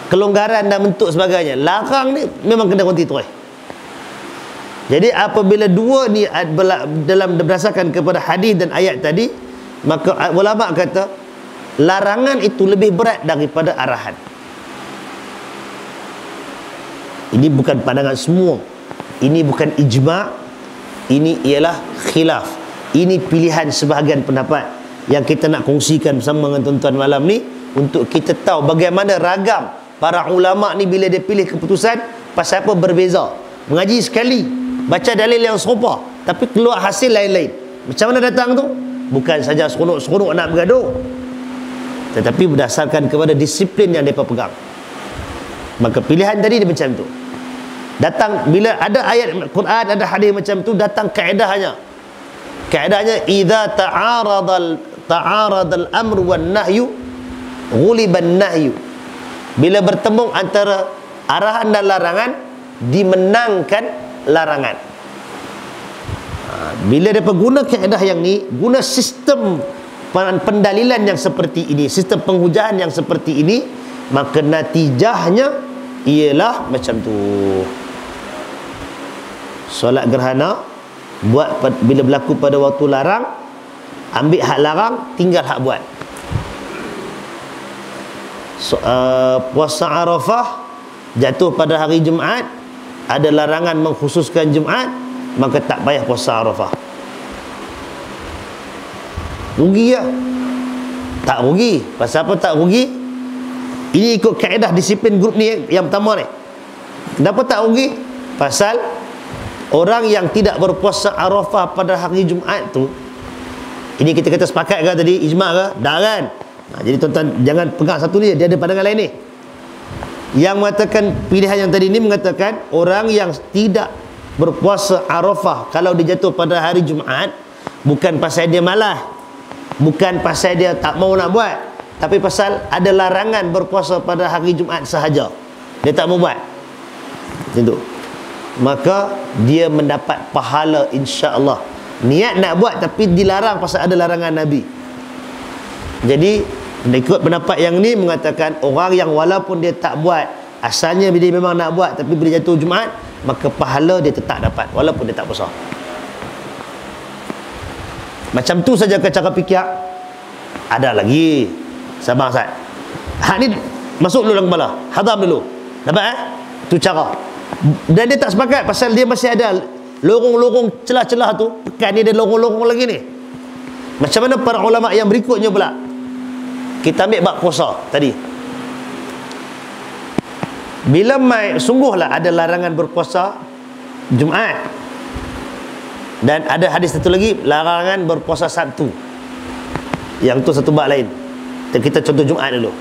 kelonggaran dan bentuk sebagainya. Larang ni memang kena berhenti terus. Jadi apabila dua ni dalam berdasarkan kepada hadis dan ayat tadi, maka ulama kata larangan itu lebih berat daripada arahan. Ini bukan pandangan semua, ini bukan ijma', ini ialah khilaf. Ini pilihan sebahagian pendapat yang kita nak kongsikan bersama dengan tuan-tuan malam ni, untuk kita tahu bagaimana ragam para ulama ni bila dia pilih keputusan, pasal apa berbeza. Mengaji sekali, baca dalil yang serupa, tapi keluar hasil lain-lain. Macam mana datang tu? Bukan saja seronok-seronok nak bergaduh, tetapi berdasarkan kepada disiplin yang mereka pegang. Maka pilihan tadi dia macam tu. Datang bila ada ayat Quran, ada hadis macam tu, datang kaedahnya. Kaedahnya idza ta'aradal amru wan nahyu ghuliban nahyu. Bila bertemu antara arahan dan larangan, dimenangkan larangan. Bila dia guna kaedah yang ni, guna sistem pendalilan yang seperti ini, sistem penghujahan yang seperti ini, maka natijahnya ialah macam tu. Solat gerhana buat bila berlaku pada waktu larang, ambil hak larang, tinggal hak buat. Puasa Arafah jatuh pada hari Jumaat, ada larangan mengkhususkan Jumaat, maka tak payah puasa Arafah. Rugi ya? Tak rugi. Pasal apa tak rugi? Ini ikut kaedah disiplin grup ni yang pertama ni. Kenapa tak rugi? Pasal orang yang tidak berpuasa Arafah pada hari Jumaat tu, ini kita kata sepakat ke tadi, ijma' ke? Dah kan? Jadi tuan-tuan jangan pegang satu ni, dia ada pandangan lain ni. Yang mengatakan pilihan yang tadi ni mengatakan orang yang tidak berpuasa Arafah kalau dia jatuh pada hari Jumaat, bukan pasal dia malas, bukan pasal dia tak mau nak buat, tapi pasal ada larangan berpuasa pada hari Jumaat sahaja, dia tak mau buat macam tu, maka dia mendapat pahala insya-Allah. Niat nak buat tapi dilarang pasal ada larangan Nabi. Jadi ikut pendapat yang ni mengatakan orang yang walaupun dia tak buat, asalnya dia memang nak buat, tapi bila jatuh Jumaat, maka pahala dia tetap dapat walaupun dia tak puasa. Macam tu saja ke cara fikir. Ada lagi, sabar Ustaz, hak ni masuk dulu dalam kepala, hadam dulu, dapat tu cara. Dan dia tak sepakat pasal dia masih ada lorong-lorong, celah-celah tu, kan dia ada lorong-lorong lagi ni. Macam mana para ulama yang berikutnya pula? Kita ambil bab puasa tadi. Bila mai sungguhlah ada larangan berpuasa Jumaat, dan ada hadis satu lagi larangan berpuasa Sabtu. Yang tu satu bab lain. Kita contoh Jumaat dulu.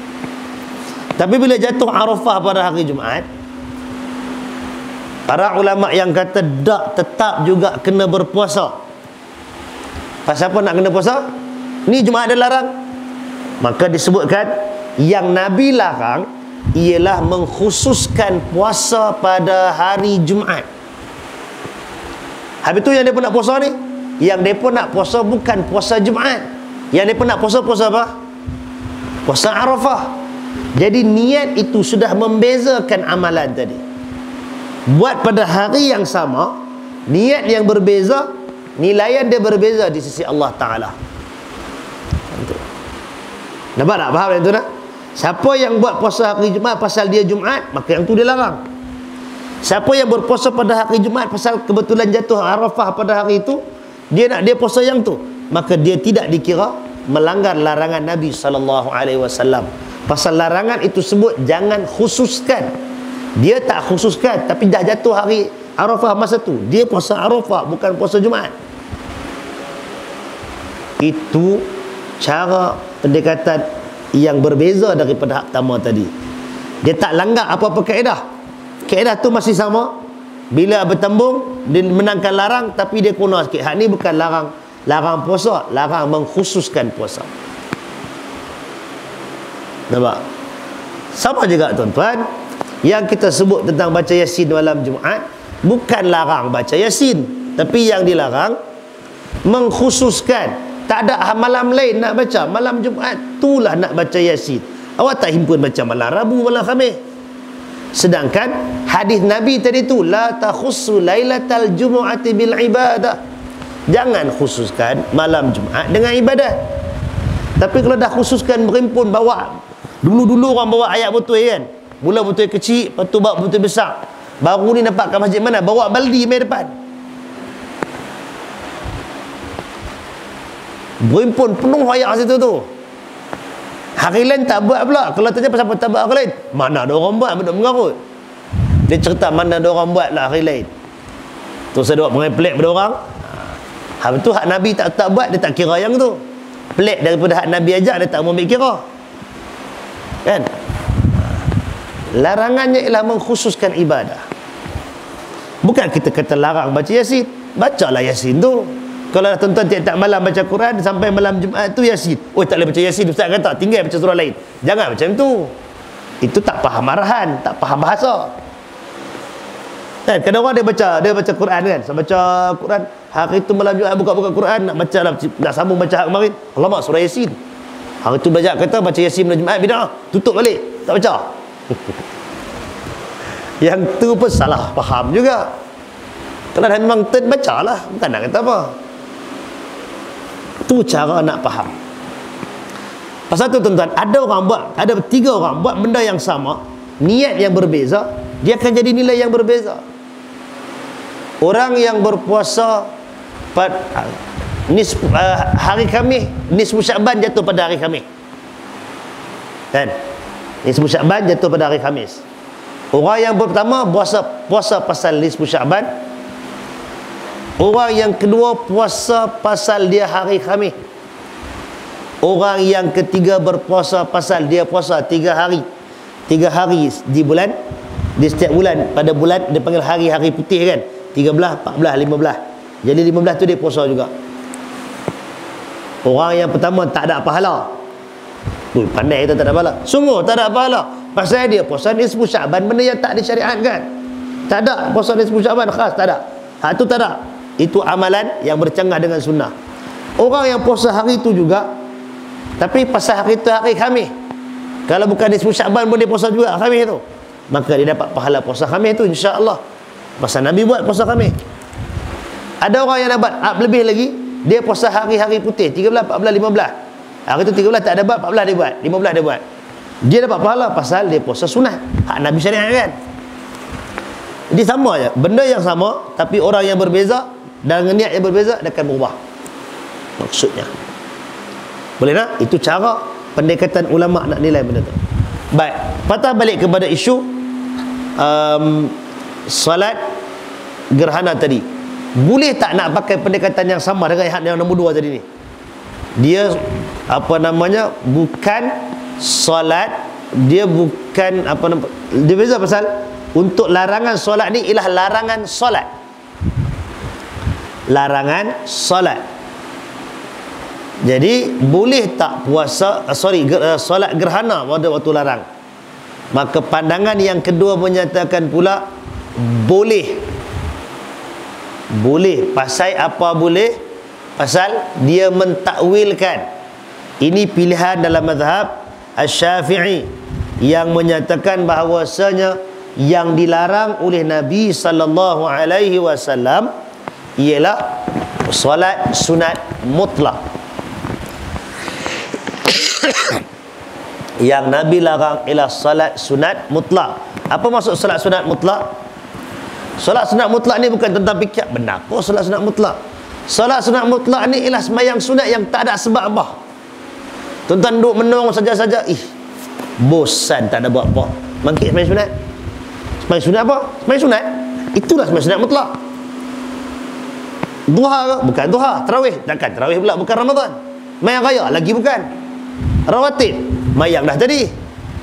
Tapi bila jatuh Arafah pada hari Jumaat, para ulama yang kata tak, tetap juga kena berpuasa. Pasal apa nak kena puasa? Ni Jumaat ada larang. Maka disebutkan yang Nabi larang ialah mengkhususkan puasa pada hari Jumaat. Habis tu yang dia pun nak puasa ni, yang dia pun nak puasa bukan puasa Jumaat. Yang dia pun nak puasa apa? Puasa Arafah. Jadi niat itu sudah membezakan amalan tadi. Buat pada hari yang sama, niat yang berbeza, nilaian dia berbeza di sisi Allah Ta'ala. Nampak tak? Faham yang tu nak? Siapa yang buat puasa hari Jumaat pasal dia Jumaat, maka yang tu dia larang. Siapa yang berpuasa pada hari Jumaat pasal kebetulan jatuh Arafah pada hari itu, dia puasa yang tu, maka dia tidak dikira melanggar larangan Nabi SAW. Pasal larangan itu sebut jangan khususkan. Dia tak khususkan, tapi dah jatuh hari Arafah masa tu, dia puasa Arafah, bukan puasa Jumaat. Itu cara pendekatan yang berbeza daripada hak pertama tadi. Dia tak langgar apa-apa kaedah. Kaedah tu masih sama. Bila bertembung, dia menangkan larang, tapi dia kurang sikit. Hak ni bukan larang puasa, larang mengkhususkan puasa. Nampak? Sama juga tuan-tuan, yang kita sebut tentang baca Yasin malam Jumaat, bukan larang baca Yasin, tapi yang dilarang mengkhususkan. Tak ada malam lain nak baca, malam Jumaat itulah nak baca Yasin. Awak tak himpun baca malam Rabu, malam Khamis. Sedangkan hadis Nabi tadi tu, la takhussu lailatal jumu'ati bil ibadah. Jangan khususkan malam Jumaat dengan ibadat. Tapi kalau dah khususkan berhimpun, bawa dulu orang bawa ayat betul kan. Mula betul kecil, lepas tu bawa betul besar. Baru ni nampak kat masjid mana, bawa baldi mai depan. Berhimpun penuh ayat situ tu. Hari lain tak buat pula. Kalau tanya pasal apa tak buat hari lain, mana ada orang buat, duduk mengarut. Dia cerita mana ada orang buat lah hari lain. Tu saya duduk pengen pelik pada orang. Habis tu hak Nabi tak buat, dia tak kira yang tu. Pelik daripada hak Nabi ajak, dia tak mau ambil kira. Kan? Larangannya ialah mengkhususkan ibadah. Bukan kita kata larang baca Yasin. Bacalah Yasin tu. Kalau tuan-tuan tiap-tiap malam baca Quran, sampai malam Jumaat tu Yasin. Oh, tak boleh baca Yasin, Ustaz kata tinggal baca surah lain. Jangan macam tu. Itu tak faham arahan, tak faham bahasa. Kan kadang orang dia baca Quran kan. So, baca Quran hari tu malam Jumaat, buka Quran nak baca lah, nak sambung baca kemarin. Alamak, surah Yasin. Hari tu belajar kata baca Yasin malam Jumaat bidah. Tutup balik, tak baca. Yang tu pun salah faham juga. Kalau dah memang bacalah, bukan nak kata apa. Tu cara nak faham. Pasal tu tuan-tuan, ada 3 orang buat benda yang sama, niat yang berbeza, dia akan jadi nilai yang berbeza. Orang yang berpuasa pada hari Khamis, nisfu Syaban jatuh pada hari Khamis. Kan? Nisfu Syaban jatuh pada hari Khamis. Orang yang pertama puasa pasal nisfu Syaban, Orang yang kedua puasa pasal dia hari Khamis. Orang yang ketiga berpuasa pasal dia puasa 3 hari. 3 hari di bulan, di setiap bulan. Pada bulan dia panggil hari-hari putih kan, 13, 14, 15. Jadi 15 tu dia puasa juga. Orang yang pertama tak ada pahala. Pandai kita tak ada pahala. Sungguh tak ada pahala. Pasal dia puasa nisfu Syaban, benda yang tak disyariatkan. Tak ada puasa nisfu Syaban khas, tak ada. Hak tu tak ada. Itu amalan yang bercanggah dengan sunnah. Orang yang puasa hari itu juga, tapi pasal hari itu hari Khamis. Kalau bukan nisfu Syaban pun dia puasa juga Khamis tu, maka dia dapat pahala puasa Khamis tu, insya-Allah. Pasal Nabi buat puasa Khamis. Ada orang yang dapat lebih lagi, dia puasa hari-hari putih 13, 14, 15. Hari tu 13 tak ada buat, 14 dia buat, 15 dia buat. Dia dapat pahala pasal dia puasa sunat. Hak Nabi syariat kan. Jadi sama je, benda yang sama tapi orang yang berbeza dan niat yang berbeza, dia akan berubah maksudnya. Boleh tak? Itu cara pendekatan ulama nak nilai benda tu. Baik, patah balik kepada isu solat gerhana tadi. Boleh tak nak pakai pendekatan yang sama dengan yang nombor 2 tadi ni? Dia bukan solat, dia bukan dia beza pasal untuk larangan solat ni ialah larangan solat. Larangan solat. Jadi boleh tak puasa solat gerhana pada waktu larang? Maka pandangan yang kedua menyatakan pula boleh. Boleh. Pasal apa boleh? Pasal dia mentakwilkan. Ini pilihan dalam mazhab Asy-Syafi'i yang menyatakan bahawasanya yang dilarang oleh Nabi sallallahu alaihi wasallam ialah solat sunat mutlak. Yang Nabi larang ialah solat sunat mutlak. Apa maksud solat sunat mutlak? Solat sunat mutlak ni bukan tentang fikir. Benar apa solat sunat mutlak? Solat sunat mutlak ni ialah sembahyang sunat yang tak ada sebab apa. Tuan-tuan duduk menung saja-saja, bosan tak ada buat apa, bangkit sembahyang sunat. Sembahyang sunat apa? Sembahyang sunat. Itulah sembahyang sunat mutlak. Duha ke? Bukan duha. Tarawih. Takkan tarawih pula bukan Ramadan. Mayang raya lagi bukan. Rawatib mayang dah tadi.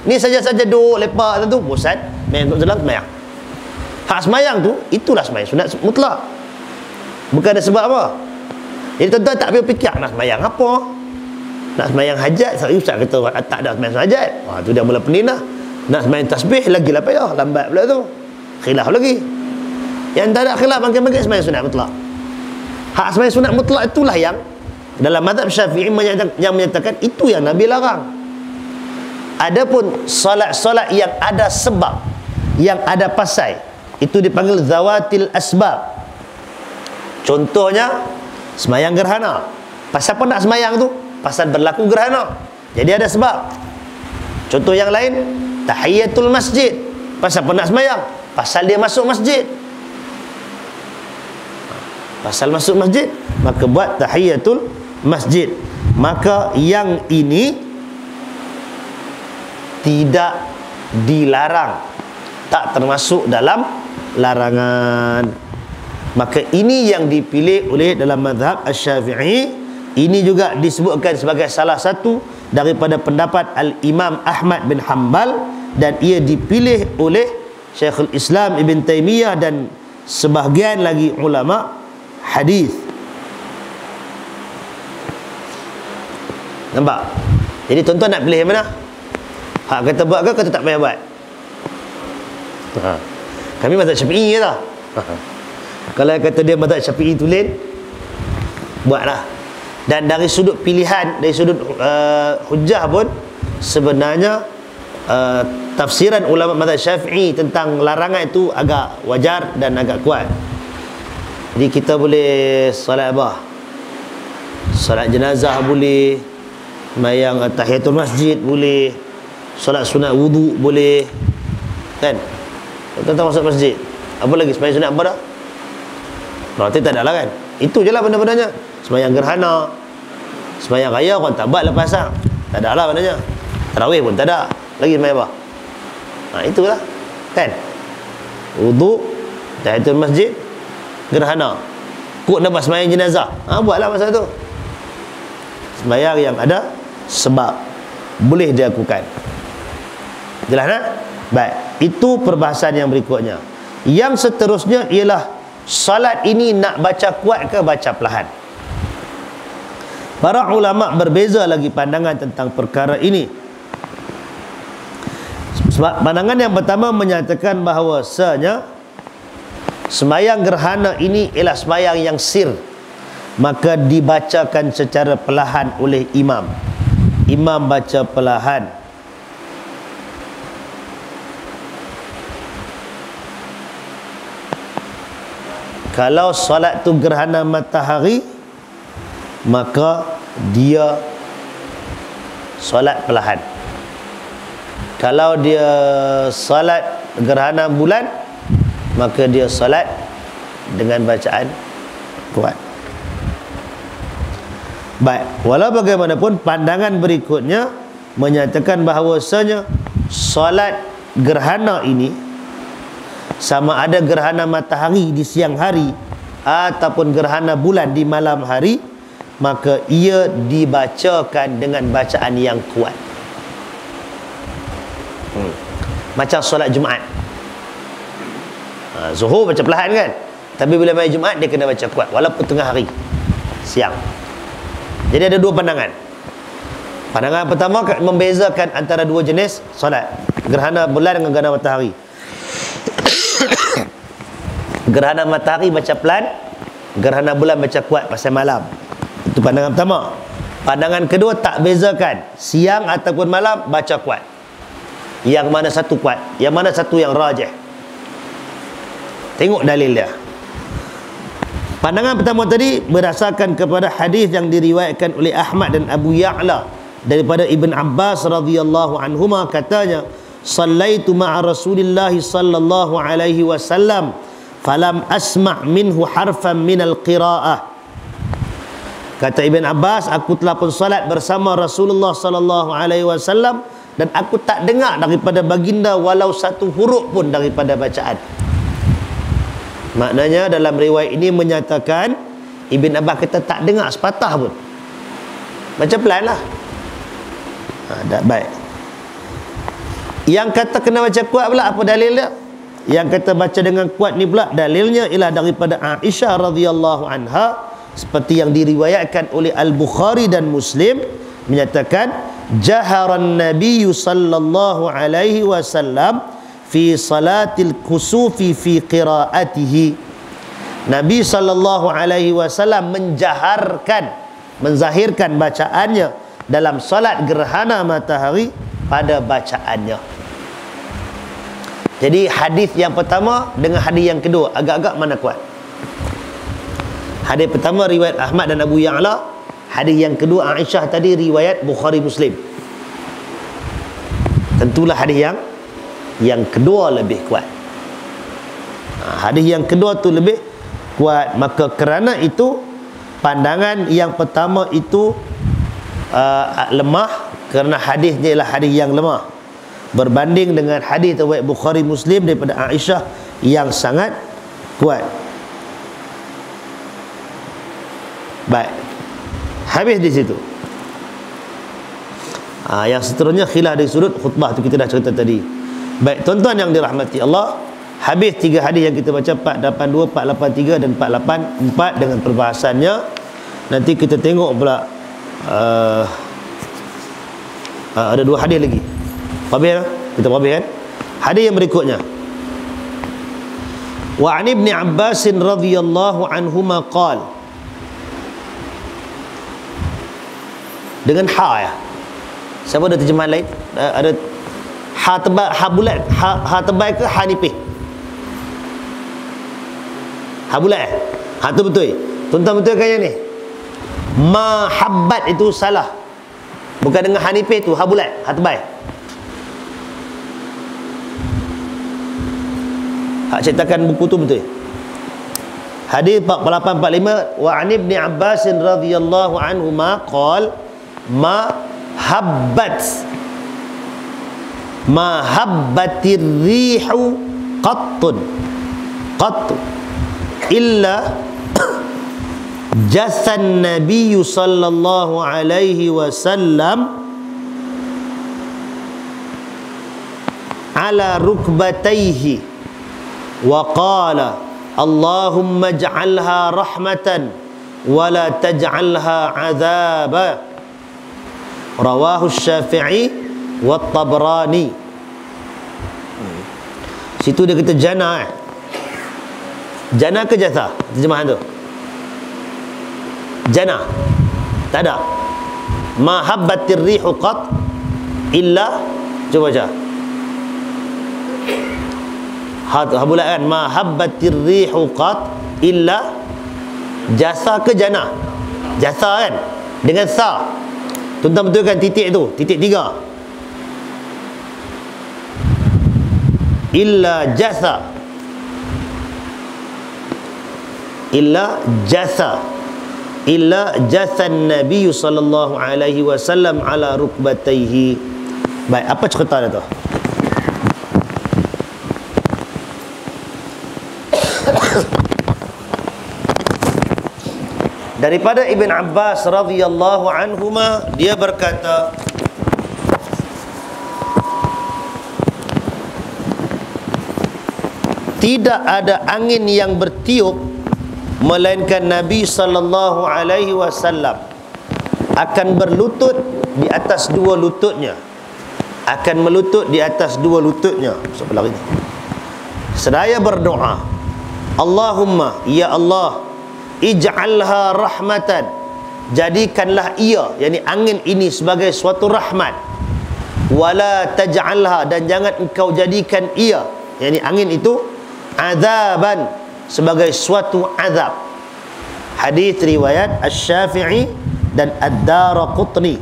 Ni saja-saja duduk lepak tu bosan, mayang untuk jalan mayang. Hak semayang tu itulah sembahyang sunat mutlak. Bukan ada sebab apa. Jadi tuan-tuan tak payah fikir nak semayang apa. Nak semayang hajat, Ustaz kata tak ada semayang hajat. Wah, tu dah mula pening dah. Nak semayang tasbih lagi lah payah, lambat pula tu. Khilaf lagi. Yang tak ada khilaf bangkit-bangkit semayang sunat mutlak. Hak semayang sunat mutlak itulah yang dalam mazhab Syafi'i yang menyatakan itu yang Nabi larang. Adapun solat-solat yang ada sebab, yang ada pasal, itu dipanggil zawatil asbab. Contohnya semayang gerhana. Pasal apa nak semayang tu? Pasal berlaku gerhana, jadi ada sebab. Contoh yang lain, tahiyatul masjid. Pasal apa nak semayang? Pasal dia masuk masjid. Pasal masuk masjid, maka buat tahiyatul masjid. Maka yang ini tidak dilarang, tak termasuk dalam larangan. Maka ini yang dipilih oleh dalam mazhab Asy-Syafi'i. Ini juga disebutkan sebagai salah satu daripada pendapat Al-Imam Ahmad bin Hanbal, dan ia dipilih oleh Syekhul Islam Ibn Taymiyah dan sebahagian lagi ulama hadis. Nampak? Jadi tuan-tuan nak pilih yang mana? Hak kata buat ke kata tak payah buat? Kami mazhab Syafi'i je lah. Kalau kata dia mazhab Syafi'i tulen, buatlah. Dan dari sudut pilihan, dari sudut hujah pun sebenarnya tafsiran ulama mazhab Syafi'i tentang larangan itu agak wajar dan agak kuat. Jadi kita boleh solat apa? Solat jenazah boleh, mayang tahiyatul masjid boleh, solat sunat wudu boleh, kan? Tentang masuk masjid. Apa lagi? Sembahyang sunat apa dah? Berarti tak ada lah kan? Itu je lah benda-bendanya. Sembahyang gerhana, sembahyang raya orang tak buat lepas asar, tak ada lah maknanya. Tarawih pun tak ada. Lagi sembahyang apa? Itulah kan. Wudu, tahiyatul masjid, gerhana. Kok nak buat sembahyang jenazah? Buatlah masa tu. Sembahyang yang ada sebab, boleh dilakukan. Jelas tak? Baik, itu perbahasan yang berikutnya. Yang seterusnya ialah salat ini nak baca kuat ke baca perlahan. Para ulama berbeza lagi pandangan tentang perkara ini. Sebab pandangan yang pertama menyatakan bahawasanya sembahyang gerhana ini ialah sembahyang yang sir, maka dibacakan secara perlahan oleh imam. Imam baca perlahan. Kalau solat tu gerhana matahari, maka dia solat perlahan. Kalau dia solat gerhana bulan, maka dia solat dengan bacaan kuat. Baik, walau bagaimanapun pandangan berikutnya menyatakan bahawasanya solat gerhana ini, sama ada gerhana matahari di siang hari ataupun gerhana bulan di malam hari, maka ia dibacakan dengan bacaan yang kuat. Macam solat Jumaat. Zuhur baca perlahan kan, tapi bila main Jumaat dia kena baca kuat walaupun tengah hari, siang. Jadi ada dua pandangan. Pandangan pertama membezakan antara dua jenis solat, gerhana bulan dengan gerhana matahari. Gerhana matahari baca pelan, gerhana bulan baca kuat pasal malam. Itu pandangan pertama. Pandangan kedua tak bezakan, siang ataupun malam baca kuat. Yang mana satu kuat, yang mana satu yang rajih. Tengok dalil dia. Pandangan pertama tadi berdasarkan kepada hadis yang diriwayatkan oleh Ahmad dan Abu Ya'la daripada Ibn Abbas radhiyallahu anhuma, katanya, "Shallaitu ma'a Rasulillah sallallahu alaihi wasallam falam asma' minhu harfan minal qiraah." Kata Ibn Abbas, aku telah pun salat bersama Rasulullah sallallahu alaihi wasallam dan aku tak dengar daripada baginda walau satu huruf pun daripada bacaan. Maknanya dalam riwayat ini menyatakan Ibn Abbas kata tak dengar sepatah pun. Baca pelan lah. Dah baik. Yang kata kena baca kuat pula, apa dalil dia? Yang kata baca dengan kuat ni pula dalilnya ialah daripada Aisyah radhiyallahu anha, seperti yang diriwayatkan oleh Al-Bukhari dan Muslim, menyatakan jaharan Nabi sallallahu alaihi wasallam fi salatil kusufi fi qiraatihi. Nabi sallallahu alaihi wasallam menjaharkan, menzahirkan bacaannya dalam salat gerhana matahari pada bacaannya. Jadi hadis yang pertama dengan hadis yang kedua agak-agak mana kuat? Hadis pertama riwayat Ahmad dan Abu Ya'la, hadis yang kedua Aisyah tadi riwayat Bukhari Muslim. Tentulah hadis yang kedua lebih kuat. Hadis yang kedua tu lebih kuat. Maka kerana itu pandangan yang pertama itu lemah, kerana hadisnya ialah hadis yang lemah berbanding dengan hadis riwayat Bukhari Muslim daripada Aisyah yang sangat kuat. Baik, habis di situ. Yang seterusnya khilaf dari sudut khutbah tu kita dah cerita tadi. Baik, tuan-tuan yang dirahmati Allah, habis tiga hadis yang kita baca, 482, 483 dan 484 dengan perbahasannya. Nanti kita tengok pula ada dua hadis lagi. Habis kita habis kan? Hadis yang berikutnya. Wa an Ibn Abbas radhiyallahu anhuma qala, dengan ha ya. Siapa ada terjemahan lain? Ada ha tebal, ha bulat, ha tebal ke ha nipis? Ha bulat Ha tu betul. Tuan-tuan betulkan yang ni? Mahabbat itu salah. Bukan dengan ha nipis tu, ha bulat, ha tebal. Hak cetakan buku tu betul. Hadis 4845, wa an Ibn Abbas radhiyallahu anhu ma qala ma habbatir rihu qattun illa jasan Nabi sallallahu alaihi wasallam ala rukbatayhi wa qala Allahumma ij'alha rahmatan wa la taj'alha 'adzaba. Rawahu Syafi'i wa Tabrani. Situ dia kata jana. Jana ke jasa? Terjemahan tu. Jana. Tak ada. Ma habbatir rihu qat illa, coba baca. Habulan ma habbatir rihu qat illa, jasa ke jana? Jasa kan? Dengan sa. Tuan-tuan betulkan titik tu, titik 3. Illa jasa. Illa jasa. Illa jasa Nabi sallallahu alaihi wasallam ala rukbatayhi. Baik, apa cerita dia tu? Daripada Ibn Abbas radhiyallahu anhuma, dia berkata, tidak ada angin yang bertiup melainkan Nabi sallallahu alaihi wasallam akan berlutut di atas dua lututnya, akan melutut di atas dua lututnya sebelah ini, seraya berdoa, Allahumma, ya Allah, ij'alha rahmatan, jadikanlah ia, yakni angin ini, sebagai suatu rahmat, wala taj'alha, dan jangan engkau jadikan ia, yakni angin itu, azaban, sebagai suatu azab. Hadis riwayat Asy-Syafi'i dan Ad-Daraqutni.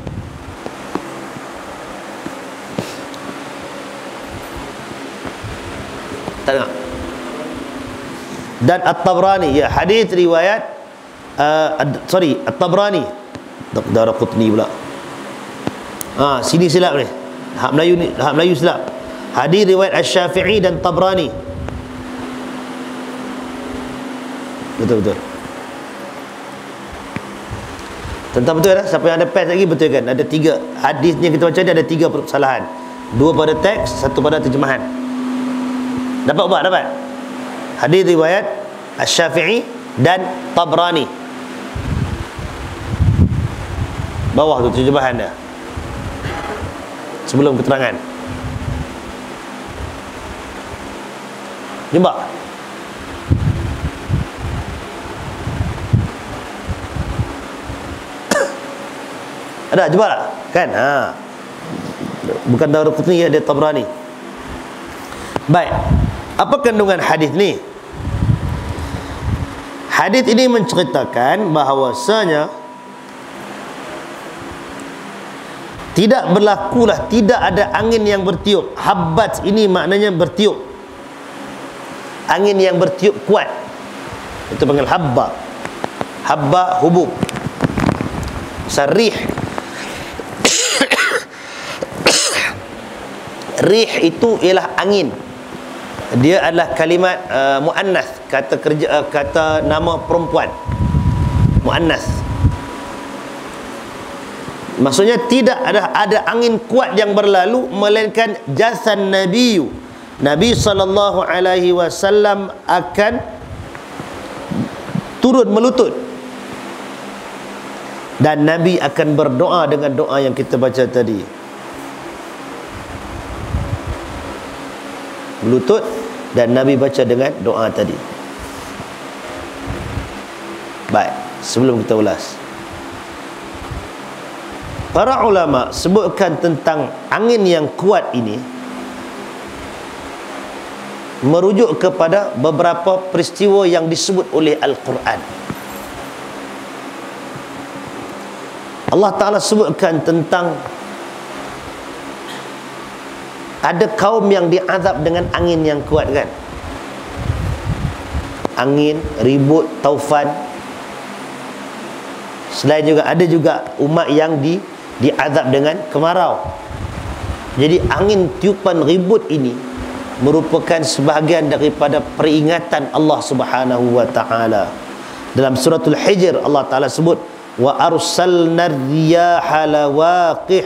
Tengok. Dan At-Tabrani, ya, hadis riwayat At-Tabrani. Daraqutni pula. Sini silap ni. Hak Melayu ni, hak Melayu silap. Hadis riwayat Asy-Syafi'i dan Tabrani. Betul-betul. Tentang betul dah. Siapa yang ada pes lagi betul kan? Ada 3 hadis yang kita baca ni, ada 3 kesalahan. 2 pada teks, 1 pada terjemahan. Dapat ubah? Dapat. Hadis riwayat Asy-Syafi'i dan Tabrani. Bawah tu terjemahan dia, sebelum keterangan. Jumpa. Ada, jumpa tak? Kan? Bukan Daraqutni, ada Tabrani. Baik. Apa kandungan hadis ni? Hadis ini menceritakan bahawasanya tidak berlakulah, tidak ada angin yang bertiup. Habbat ini maknanya bertiup. Angin yang bertiup kuat, itu panggil habba. Habba hubub. Sarih. Rih itu ialah angin. Dia adalah kalimat muannas, kata kerja, kata nama perempuan. Muannas. Maksudnya tidak ada angin kuat yang berlalu, melainkan jasan Nabi sallallahu alaihi wasallam akan turun melutut, dan Nabi akan berdoa dengan doa yang kita baca tadi. Melutut dan Nabi baca dengan doa tadi. Baik, sebelum kita ulas, para ulama sebutkan tentang angin yang kuat ini merujuk kepada beberapa peristiwa yang disebut oleh Al-Quran. Allah Ta'ala sebutkan tentang ada kaum yang diazab dengan angin yang kuat, kan? Angin, ribut, taufan. Selain juga ada juga umat yang diazab dengan kemarau. Jadi angin tiupan ribut ini merupakan sebahagian daripada peringatan Allah Subhanahu wa taala Dalam suratul Hijr Allah Ta'ala sebut wa arsalna riyaha lawaqih,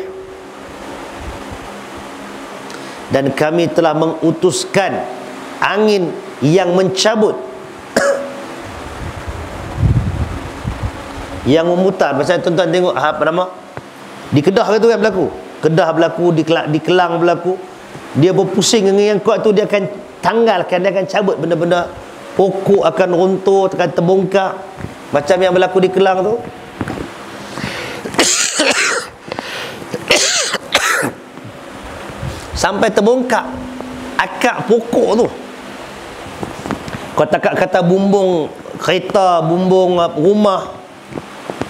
dan kami telah mengutuskan angin yang mencabut yang memutar. Pasal tuan-tuan tengok apa nama di Kedah tu kan berlaku, Kedah berlaku, di Kelang berlaku. Dia berpusing dengan yang kuat tu, dia akan tanggalkan, dia akan cabut benda-benda, pokok akan runtuh, akan terbongkar, macam yang berlaku di Kelang tu. Sampai terbongkar akar pokok tu. Kau tak kata bumbung kereta, bumbung rumah,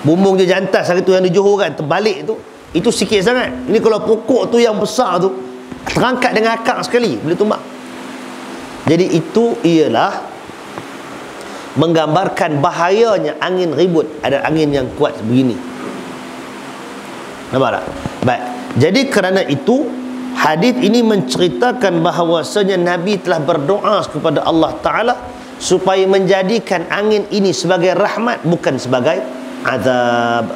bumbung je jantas hari tu yang di Johor kan, terbalik tu, itu sikit sangat. Ini kalau pokok tu yang besar tu terangkat dengan akar sekali, boleh tumbak. Jadi itu ialah menggambarkan bahayanya angin ribut, ada angin yang kuat begini. Nampak tak? Baik. Jadi kerana itu hadis ini menceritakan bahawasanya Nabi telah berdoa kepada Allah Ta'ala supaya menjadikan angin ini sebagai rahmat, bukan sebagai azab.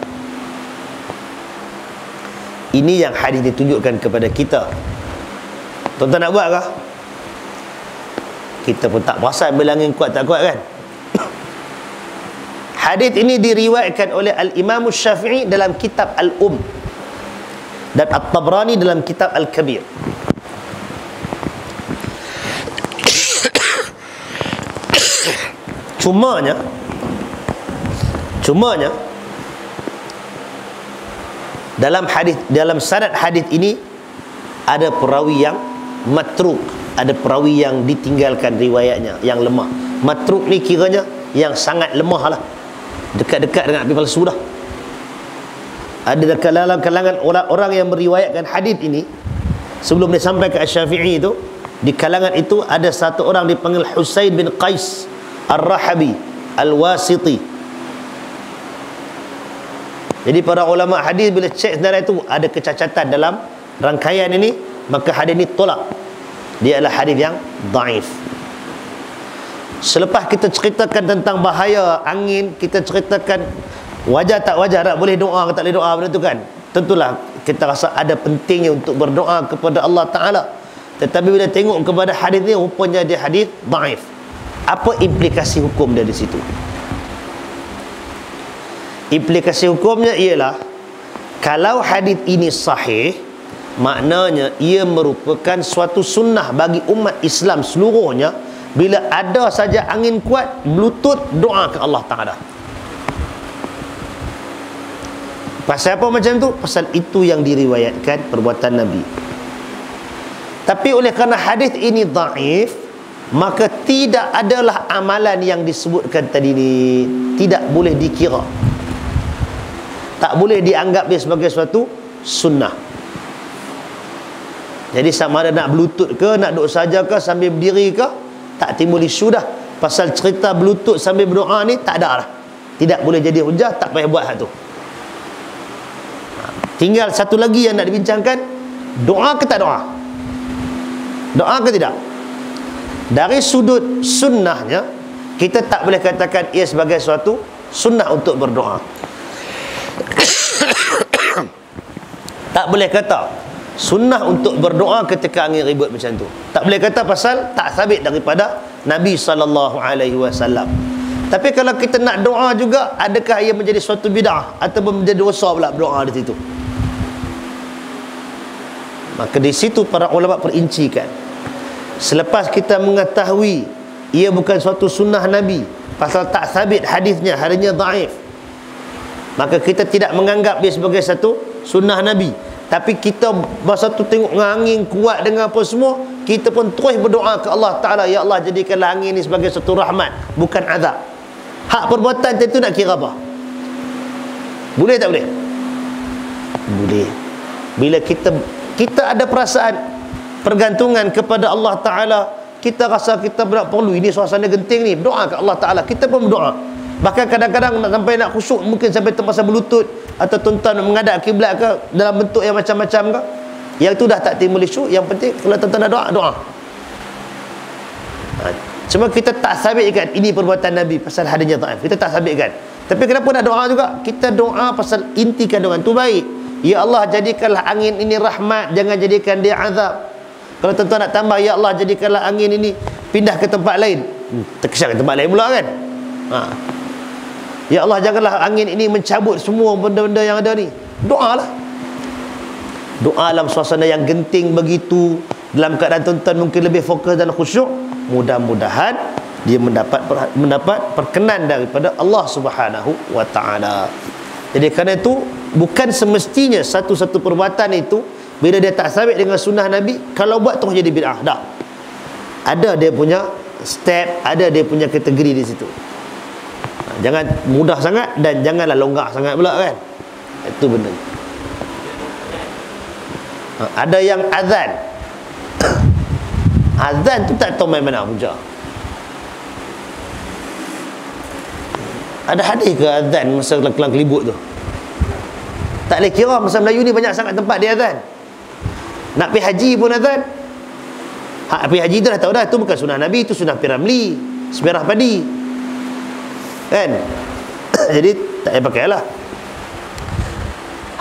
Ini yang hadis ditunjukkan kepada kita. Tuan-tuan nak buat kah? Kita pun tak perasan bila angin kuat tak kuat kan. Hadis ini diriwayatkan oleh Al-Imam Syafi'i dalam kitab Al-Um dan At-Tabrani dalam kitab Al-Kabir. Cumanya dalam hadis, dalam sanad hadis ini ada perawi yang matruk, ada perawi yang ditinggalkan riwayatnya, yang lemah. Matruk ni kiranya yang sangat lemah lah, dekat-dekat dengan Abi palsu dah. Ada dalam kalangan orang-orang yang meriwayatkan hadis ini sebelum dia sampai ke Asy-Syafi'i itu, di kalangan itu ada satu orang dipanggil Husain bin Qais Ar-Rahabi Al-Wasiti. Jadi para ulama hadis bila cek sebenarnya itu ada kecacatan dalam rangkaian ini, maka hadis ini tolak, dia adalah hadis yang dhaif. Selepas kita ceritakan tentang bahaya angin, kita ceritakan wajar tak wajar, tak boleh doa ke tak boleh doa, benda tu kan, tentulah kita rasa ada pentingnya untuk berdoa kepada Allah Ta'ala. Tetapi bila tengok kepada hadis ni, rupanya dia hadis dhaif. Apa implikasi hukum dia di situ? Implikasi hukumnya ialah, kalau hadis ini sahih, maknanya ia merupakan suatu sunnah bagi umat Islam seluruhnya. Bila ada saja angin kuat, berlutut doa ke Allah Ta'ala. Pasal apa macam tu? Pasal itu yang diriwayatkan perbuatan Nabi. Tapi oleh kerana hadis ini dhaif, maka tidak adalah amalan yang disebutkan tadi ni, tidak boleh dikira, tak boleh dianggap dia sebagai suatu sunnah. Jadi sama ada nak berlutut ke, nak duduk saja ke, sambil berdiri ke, tak timbul isu dah. Pasal cerita berlutut sambil berdoa ni tak ada lah, tidak boleh jadi hujah, tak payah buat hal tu. Tinggal satu lagi yang nak dibincangkan, doa ke tak doa? Doa ke tidak? Dari sudut sunnahnya, kita tak boleh katakan ia sebagai suatu sunnah untuk berdoa. Tak boleh kata sunnah untuk berdoa ketika angin ribut macam tu. Tak boleh kata, pasal tak sabit daripada Nabi SAW. Tapi kalau kita nak doa juga, adakah ia menjadi suatu bid'ah ataupun menjadi dosa pula berdoa di situ? Maka di situ para ulama perincikan. Selepas kita mengetahui ia bukan suatu sunnah Nabi, pasal tak sabit hadisnya, hadisnya dhaif, maka kita tidak menganggap dia sebagai satu sunnah Nabi. Tapi kita masa tu tengok angin kuat dengan apa semua, kita pun terus berdoa ke Allah Ta'ala, ya Allah jadikanlah angin ini sebagai satu rahmat, bukan azab. Hak perbuatan itu nak kira apa? Boleh tak boleh? Boleh. Bila kita ada perasaan pergantungan kepada Allah Ta'ala, kita rasa kita perlu, ini suasana genting ni, berdoa ke Allah Ta'ala, kita pun berdoa. Bahkan kadang-kadang nak sampai nak khusyuk, mungkin sampai terpaksa berlutut, atau tuan-tuan menghadap kiblat ke, dalam bentuk yang macam-macam ke, yang itu dah tak timbul isu. Yang penting kalau tuan-tuan nak doa, doa. Cuma kita tak sabitkan ini perbuatan Nabi pasal hadisnya dhaif. Kita tak sabitkan. Tapi kenapa nak doa juga? Kita doa pasal inti kandungan tu baik. Ya Allah, jadikanlah angin ini rahmat, jangan jadikan dia azab. Kalau tuan-tuan nak tambah, ya Allah, jadikanlah angin ini pindah ke tempat lain. Terkesan ke tempat lain pula kan. Ya Allah, janganlah angin ini mencabut semua benda-benda yang ada ni. Doalah. Doa dalam suasana yang genting begitu, dalam keadaan tuan-tuan mungkin lebih fokus dan khusyuk, mudah-mudahan dia mendapat perkenan daripada Allah Subhanahu wa taala. Jadi kerana itu bukan semestinya satu-satu perbuatan itu bila dia tak sabit dengan sunnah Nabi, kalau buat terus jadi bid'ah. Tak. Ada dia punya step, ada dia punya kategori di situ. Jangan mudah sangat dan janganlah longgar sangat pula kan. Itu benda. Ada yang azan. Azan tu tak tahu main mana puja. Ada hadis ke azan masa kelang kelibut tu? Tak boleh kira, masa Melayu ni banyak sangat tempat dia azan. Nak pergi haji pun azan. Hak pergi haji tu dah tahu dah, tu bukan sunnah Nabi, tu sunnah Piramli, semerah padi. Kan? Jadi tak payah pakai lah.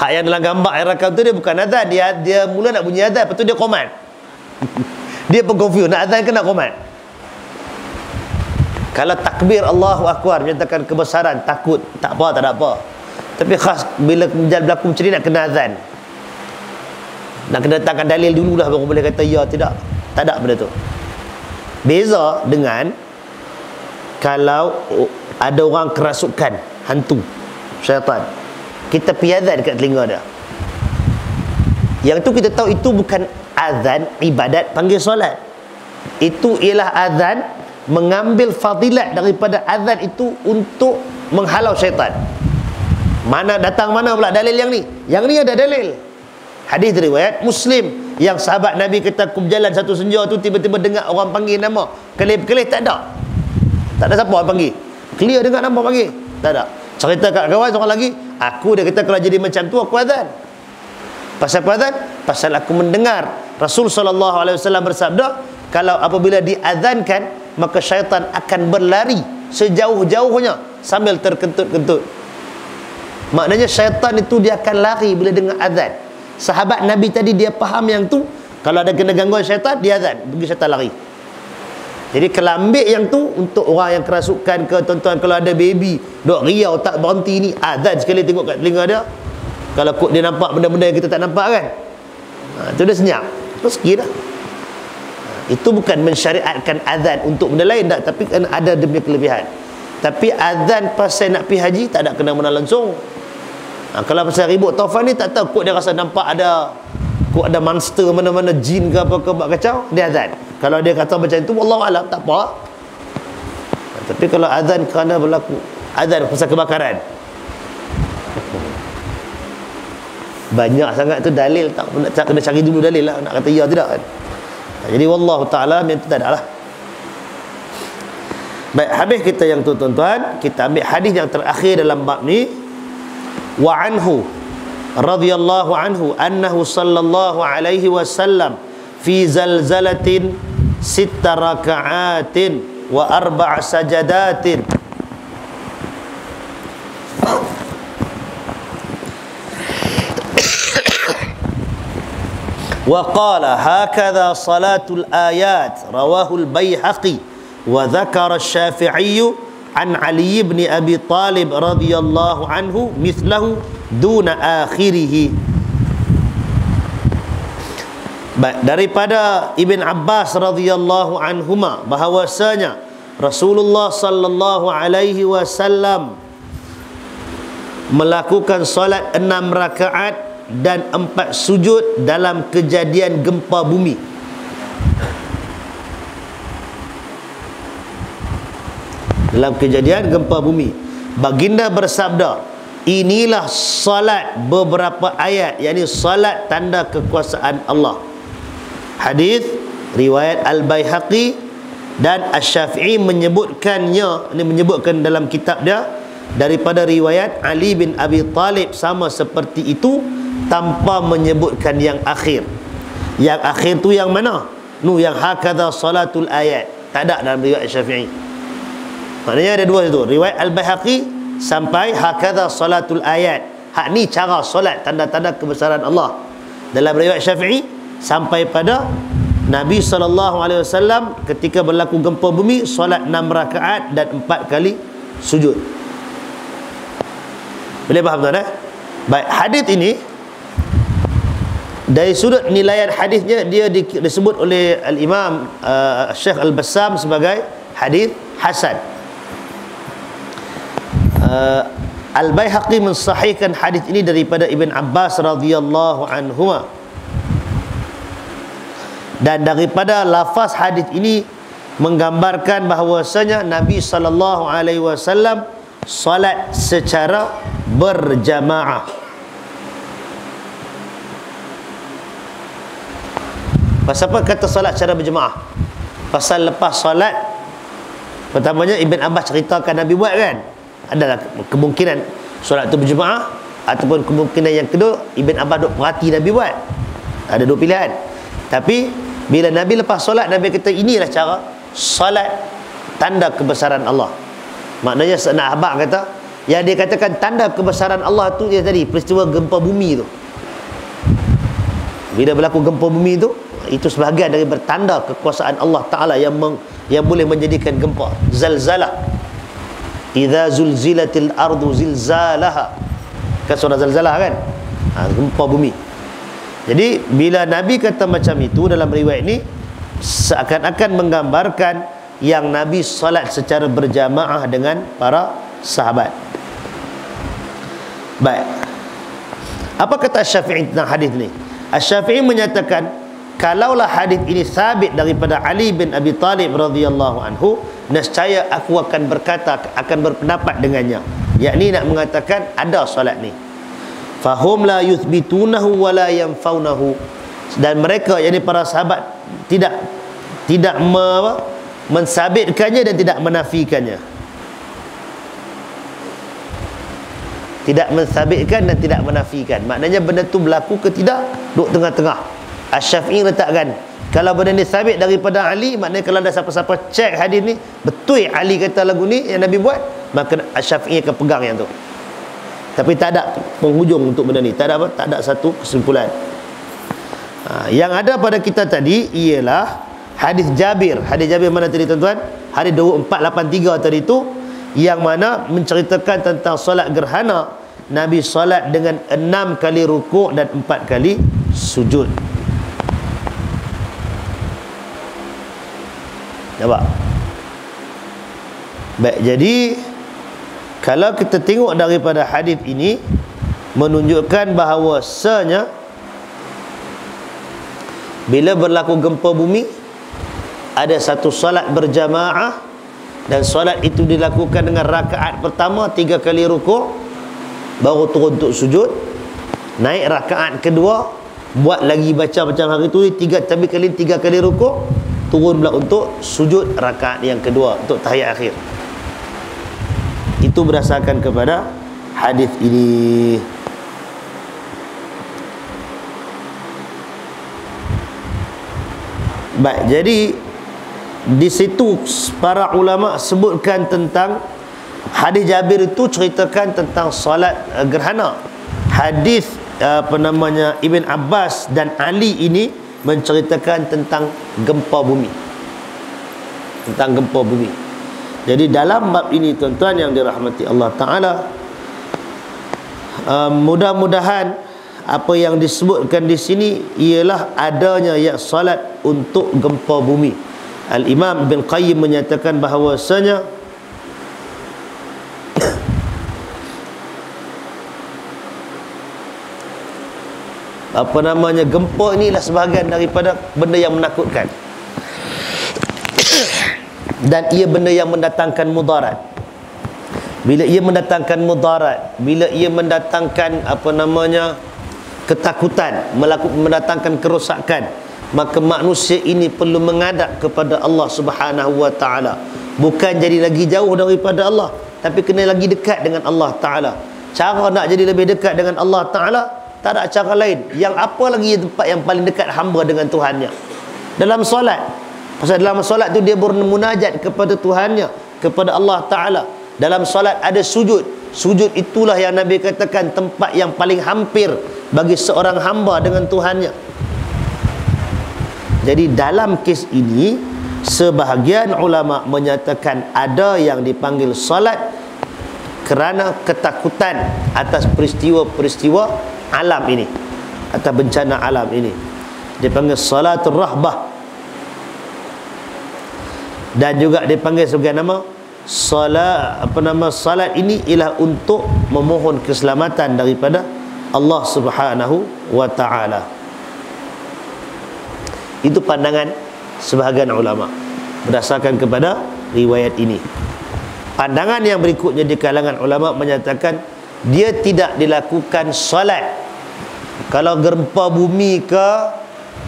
Hak yang dalam gambar air rakam tu dia bukan azan, dia mula nak bunyi azan, lepas tu dia qomat. Dia pun confuse, nak azan ke nak qomat. Kalau takbir Allahu Akbar menyatakan kebesaran, takut, tak apa, tak ada apa. Tapi khas bila berlaku macam ni nak kena azan. Nak kena datangkan dalil dululah baru boleh kata ya, tidak. Tak ada benda tu. Beza dengan kalau ada orang kerasukan, hantu, syaitan, kita pergi azan dekat telinga dia. Yang tu kita tahu itu bukan azan ibadat panggil solat. Itu ialah azan mengambil fadilat daripada azan itu untuk menghalau syaitan. Mana datang mana pula dalil yang ni? Yang ni ada dalil. Hadis riwayat Muslim yang sahabat Nabi kata aku berjalan satu senja tu tiba-tiba dengar orang panggil nama. Kelih-kelih tak ada. Tak ada siapa orang panggil. Clear dengar nama panggil. Tak ada. Cerita kat kawan seorang lagi, aku dia kata kalau jadi macam tu aku azan. Pasal apa azan? Pasal aku mendengar Rasul SAW bersabda, kalau apabila diazankan maka syaitan akan berlari sejauh-jauhnya sambil terkentut-kentut. Maknanya syaitan itu dia akan lari bila dengar azan. Sahabat Nabi tadi dia faham yang tu, kalau ada kena gangguan syaitan, dia azan, pergi syaitan lari. Jadi kalau ambil yang tu untuk orang yang kerasukan ke, tuan-tuan kalau ada baby dok riau tak berhenti ni, azan sekali tengok kat telinga dia. Kalau kok dia nampak benda-benda yang kita tak nampak kan, tu dia senyap, terus pergi dah. Itu bukan mensyariatkan azan untuk benda lain tak, tapi kan ada dia punya kelebihan. Tapi azan pasal nak pergi haji tak ada kena-mena langsung. Kalau pasal ribut taufan ni tak tahu, kok dia rasa nampak ada, kok ada monster mana-mana, jin ke apa ke buat kacau, dia azan. Kalau dia kata macam tu, wallahu alam, tak apa. Tapi kalau azan kerana berlaku, azan pasal kebakaran, banyak sangat tu dalil, tak kena cari dulu dalil lah nak kata ya tidak kan. Jadi wallahu ta'ala yang tu tak ada lah. Baik, habis kita yang tu tuan-tuan, kita ambil hadis yang terakhir dalam bab ni. Wa anhu radhiyallahu anhu annahu sallallahu alaihi wasallam fi zalzalatin 6 raka'atin wa 4 sajadatin wa qala hakadha salatul ayat rawahu al-Baihaqi wa dhakara asy-Syafi'i an Ali bin Abi Talib radhiyallahu anhu mithlahu duna akhirih. Daripada Ibn Abbas radhiyallahu anhuma bahawasanya Rasulullah sallallahu alaihi wasallam melakukan solat 6 rakaat dan 4 sujud dalam kejadian gempa bumi. Dalam kejadian gempa bumi, baginda bersabda, inilah salat beberapa ayat, yakni salat tanda kekuasaan Allah. Hadis riwayat Al-Baihaqi dan Asy-Syafi'i menyebutkannya, ini menyebutkan dalam kitab dia daripada riwayat Ali bin Abi Talib sama seperti itu tanpa menyebutkan yang akhir. Yang akhir tu yang mana? Yang hakadha salatul ayat. tak ada dalam riwayat Syafi'i. Maknanya ada dua itu. Riwayat Al-Baihaqi sampai hakadha salatul ayat. Hak ni cara solat, tanda-tanda kebesaran Allah. Dalam riwayat Syafi'i sampai pada Nabi SAW ketika berlaku gempa bumi solat 6 rakaat dan 4 kali sujud. Boleh faham tuan? Baik, hadis ini dari sudut nilaian hadisnya dia disebut oleh Al-Imam Syekh Al-Bassam sebagai hadis hasan. Al-Baihaqi mensahihkan hadis ini daripada Ibn Abbas radhiyallahu anhuma. Dan daripada lafaz hadis ini menggambarkan bahawasanya Nabi SAW solat secara berjamaah. Pasal apa kata solat secara berjamaah? Pasal lepas solat, pertamanya Ibn Abbas ceritakan Nabi buat kan, adalah kemungkinan solat itu berjemaah, ataupun kemungkinan yang kedua Ibn Abbas duk perhati Nabi buat. Ada dua pilihan. Tapi bila Nabi lepas solat, Nabi kata inilah cara solat tanda kebesaran Allah. Maknanya senak abang kata yang dia katakan tanda kebesaran Allah tu dia tadi peristiwa gempa bumi tu. Bila berlaku gempa bumi tu, itu sebahagian dari bertanda kekuasaan Allah Ta'ala yang boleh menjadikan gempa. Zalzalah, idza zulzilatil ardu zilzalaha, kan surah Zalzalah kan, gempa bumi. Jadi bila Nabi kata macam itu dalam riwayat ini, seakan-akan menggambarkan yang Nabi solat secara berjamaah dengan para sahabat. Baik, apa kata Syafi'i tentang hadis ini? Asy-Syafi'i menyatakan kalaulah hadis ini sabit daripada Ali bin Abi Talib radhiyallahu anhu, nescaya aku akan berkata, akan berpendapat dengannya, yakni nak mengatakan ada solat ni. Fahum la yuthbitunahu wa la yanfaunahu, dan mereka yakni para sahabat tidak mensabitkannya dan tidak menafikannya. Tidak mensabitkan dan tidak menafikan. Maknanya benda tu berlaku ke tidak, duduk tengah-tengah. Asy-Syafi'i letakkan kalau benda ni sabit daripada Ali, maknanya kalau ada siapa-siapa cek hadis ni betul Ali kata lagu ni yang Nabi buat, maka Asy-Syafi'i akan pegang yang tu. Tapi tak ada penghujung untuk benda ni, tak ada apa, tak ada satu kesimpulan. Yang ada pada kita tadi ialah hadis Jabir. Hadis Jabir mana tadi tuan-tuan? Hadis 2483 tadi tu, yang mana menceritakan tentang solat gerhana. Nabi solat dengan 6 kali rukuk dan 4 kali sujud. Nampak? Baik, jadi kalau kita tengok daripada hadis ini menunjukkan bahawasanya bila berlaku gempa bumi ada satu solat berjamaah, dan solat itu dilakukan dengan rakaat pertama 3 kali rukuk, baru turun untuk sujud, naik rakaat kedua, buat lagi baca macam hari tu 3 kali rukuk, turun pula untuk sujud rakaat yang kedua untuk tahiyat akhir. Itu berdasarkan kepada hadis ini. Baik, jadi di situ para ulama sebutkan tentang hadis Jabir itu ceritakan tentang solat gerhana. Hadis Ibn Abbas dan Ali ini menceritakan tentang gempa bumi. Tentang gempa bumi. Jadi dalam bab ini tuan-tuan yang dirahmati Allah Ta'ala, mudah-mudahan apa yang disebutkan di sini ialah adanya ya salat untuk gempa bumi. Al-Imam Ibn Qayyim menyatakan bahawasanya gempa inilah sebahagian daripada benda yang menakutkan, dan ia benda yang mendatangkan mudarat. Bila ia mendatangkan mudarat, bila ia mendatangkan ketakutan, mendatangkan kerosakan, maka manusia ini perlu menghadap kepada Allah Subhanahu wa Ta'ala. Bukan jadi lagi jauh daripada Allah, tapi kena lagi dekat dengan Allah Ta'ala. Cara nak jadi lebih dekat dengan Allah Ta'ala, tak ada cara lain. Yang apa lagi tempat yang paling dekat hamba dengan Tuhannya? Dalam solat. Pasal dalam solat tu dia bermunajat kepada Tuhannya, kepada Allah Ta'ala. Dalam solat ada sujud. Sujud itulah yang Nabi katakan tempat yang paling hampir bagi seorang hamba dengan Tuhannya. Jadi dalam kes ini, sebahagian ulama menyatakan ada yang dipanggil solat kerana ketakutan atas peristiwa-peristiwa alam ini, atas bencana alam ini. Dipanggil salatul rahbah. Dan juga dipanggil sebagai nama salat ini ialah untuk memohon keselamatan daripada Allah Subhanahu wa taala. Itu pandangan sebahagian ulama berdasarkan kepada riwayat ini. Pandangan yang berikutnya di kalangan ulama menyatakan dia tidak dilakukan solat. Kalau gempa bumi ke,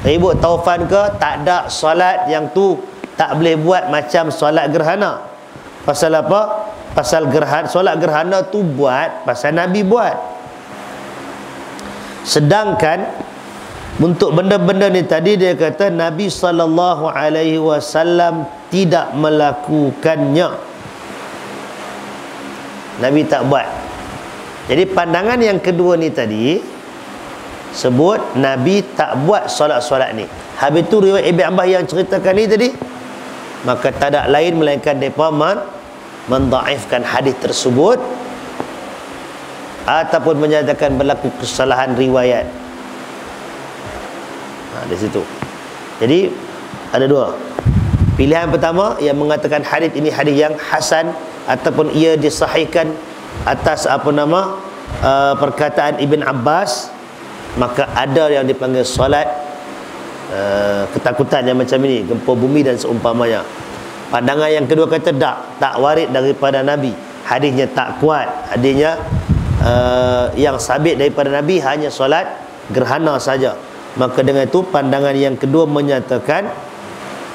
ribut taufan ke, tak ada solat yang tu tak boleh buat macam solat gerhana. Pasal apa? Pasal solat gerhana tu buat pasal Nabi buat. Sedangkan untuk benda-benda ni tadi dia kata Nabi SAW tidak melakukannya. Nabi tak buat. Jadi pandangan yang kedua ni tadi sebut Nabi tak buat solat-solat ni. Habis tu riwayat Ibn Abbas yang ceritakan ni tadi, maka tak ada lain melainkan mereka mendaifkan hadis tersebut ataupun menyatakan berlaku kesalahan riwayat. Di situ. Jadi ada dua. Pilihan pertama yang mengatakan hadis ini hadis yang hasan ataupun ia disahihkan atas perkataan Ibn Abbas, maka ada yang dipanggil solat ketakutan yang macam ini, gempa bumi dan seumpamanya. Pandangan yang kedua kata tak warid daripada Nabi, hadisnya tak kuat, hadisnya yang sabit daripada Nabi hanya solat gerhana saja. Maka dengan itu pandangan yang kedua menyatakan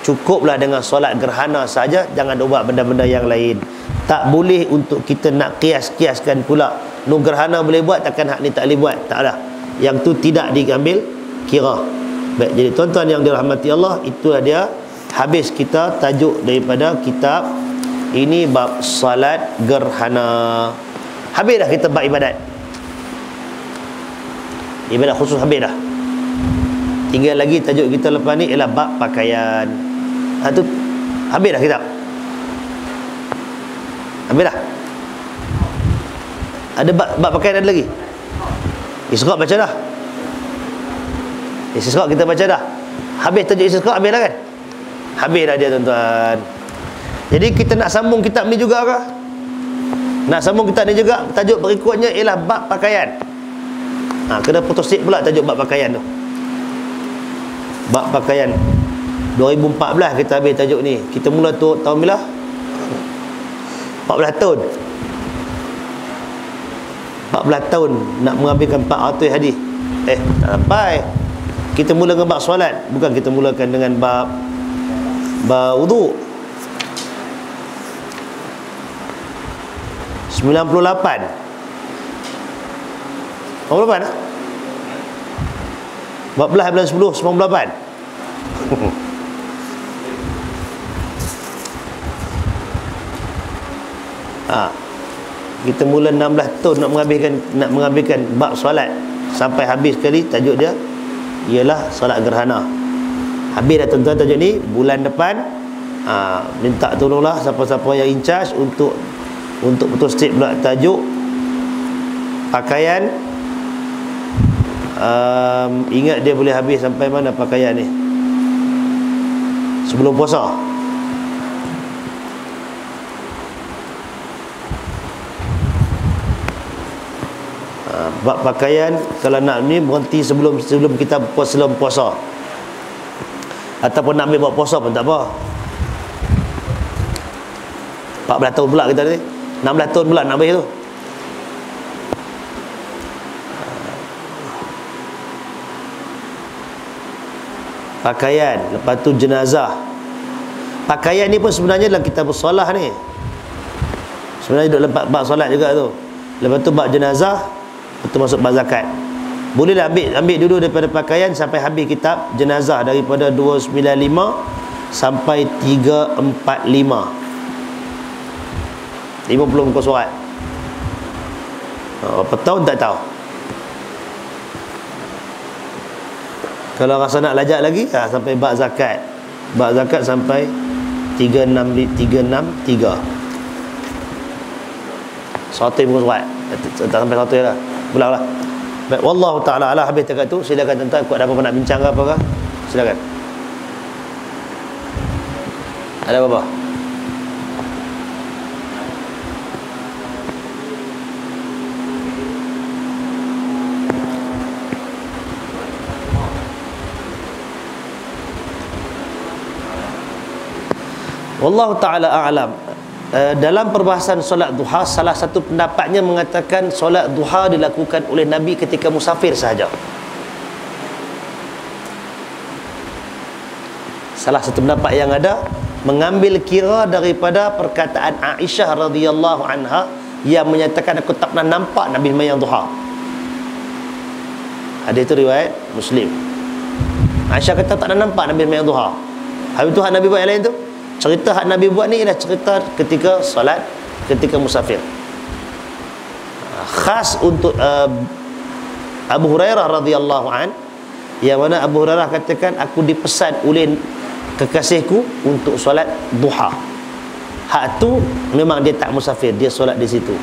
cukuplah dengan solat gerhana saja, jangan buat benda-benda yang lain. Tak boleh untuk kita nak kias-kiaskan pula, nu gerhana boleh buat, takkan hak ni tak boleh buat. Taklah, yang tu tidak diambil kira. Baik, jadi tuan-tuan yang dirahmati Allah, itulah dia habis kita tajuk daripada kitab ini, bab salat gerhana. Habis dah kita bab ibadat. Ibadat khusus habis dah. Tinggal lagi tajuk kita lepas ni ialah bab pakaian. Tu habis dah kitab. Habis dah. Ada bab pakaian ada lagi? Isra' baca dah. Isra' kita baca dah. Habis tajuk Isra' habis dah kan? Habis dah dia tuan-tuan. Jadi kita nak sambung kitab ni juga ke? Nak sambung kitab ni juga, tajuk berikutnya ialah bab pakaian. Kena putus sikit pula tajuk bab pakaian tu. Bab pakaian 2014 kita habis tajuk ni. Kita mula tu tahun bila? 14 tahun. 14 tahun nak mengambilkan 400 hadis. Tak sampai. Kita mula dengan bab solat, bukan kita mulakan dengan bab wudu. 98. 98 lah. 14 bulan 10 98. Kita mula 16 tahun nak mengambilkan bab solat sampai habis sekali. Tajuk dia ialah solat gerhana. Habis dah tuan-tuan tajuk ni. Bulan depan minta tolonglah siapa-siapa yang in charge untuk betul state pula tajuk pakaian. Ingat dia boleh habis sampai mana pakaian ni? Sebelum puasa. Bab pakaian kalau nak ni berhenti sebelum kita puasa. Ataupun nak ambil buat puasa pun tak apa. 14 tahun pula kita ni. 16 tahun pula nak habis tu. Pakaian, lepas tu jenazah. Pakaian ni pun sebenarnya dalam kitab solat ni. Sebenarnya duduk lepas bab solat juga tu. Lepas tu bab jenazah, lepas tu masuk bab zakat. Bolehlah ambil dulu daripada pakaian sampai habis kitab jenazah daripada 295 sampai 345. 50 muka surat. Berapa tahun tak tahu. Kalau rasa nak lajak lagi, sampai bab zakat. Bab zakat sampai 363. 100 muka surat. Tak sampai 100 lah. Pulang lah. Baik, wallahu ta'ala ala. Habis dekat tu, silakan tuan-tuan, kuat ada apa nak bincang ke apa ke? Silakan. Ada apa-apa? Wallahu ta'ala a'lam. Dalam perbahasan solat duha, salah satu pendapatnya mengatakan solat duha dilakukan oleh Nabi ketika musafir sahaja. Salah satu pendapat yang ada mengambil kira daripada perkataan Aisyah radhiyallahu anha yang menyatakan, aku tak pernah nampak Nabi sembahyang duha. Ada itu riwayat Muslim. Aisyah kata tak pernah nampak Nabi sembahyang duha. Habis tu hak Nabi buat yang lain tu, cerita hak Nabi buat ni ialah cerita ketika solat, ketika musafir. Khas untuk Abu Hurairah radhiyallahu an, yang mana Abu Hurairah katakan, aku dipesan oleh kekasihku untuk solat duha. Hak tu memang dia tak musafir, dia solat di situ.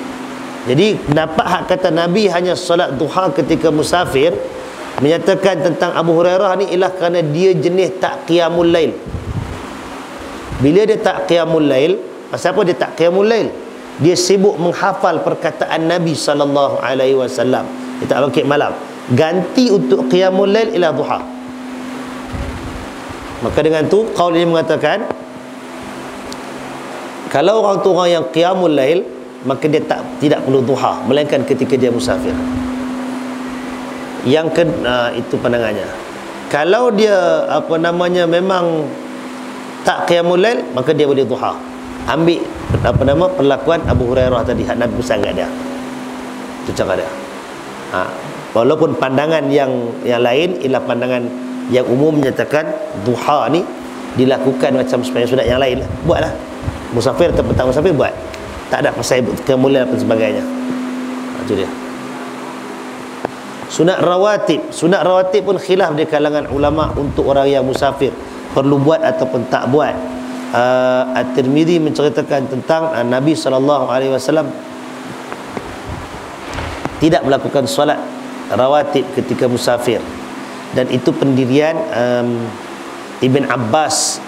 Jadi dapat hak kata Nabi hanya solat duha ketika musafir, menyatakan tentang Abu Hurairah ni ialah kerana dia jenis tak qiyamul lail. Bila dia tak qiyamul lail, pasal apa dia tak qiyamul lail? Dia sibuk menghafal perkataan Nabi SAW. Dia tak bangkit malam. Ganti untuk qiyamul lail ialah duha. Maka dengan tu qaul ini mengatakan, kalau orang tu orang yang qiyamul lail, maka dia tidak perlu duha, melainkan ketika dia musafir. Yang itu pandangannya. Kalau dia memang tak qiyamul lail, maka dia boleh duha. Ambil perlakuan Abu Hurairah tadi, hak Nabi pesan kat dia. Itu cara dia. Walaupun pandangan yang lain ialah pandangan yang umum menyatakan duha ni dilakukan macam sembahyang sunat yang lain lah. Buatlah. Musafir atau tak musafir buat. Tak ada pasal qiyamul lail dan sebagainya. Itu dia. Sunat rawatib. Sunat rawatib pun khilaf di kalangan ulama untuk orang yang musafir, perlu buat ataupun tak buat. At-Tirmidzi menceritakan tentang Nabi SAW tidak melakukan solat rawatib ketika musafir, dan itu pendirian Ibn Abbas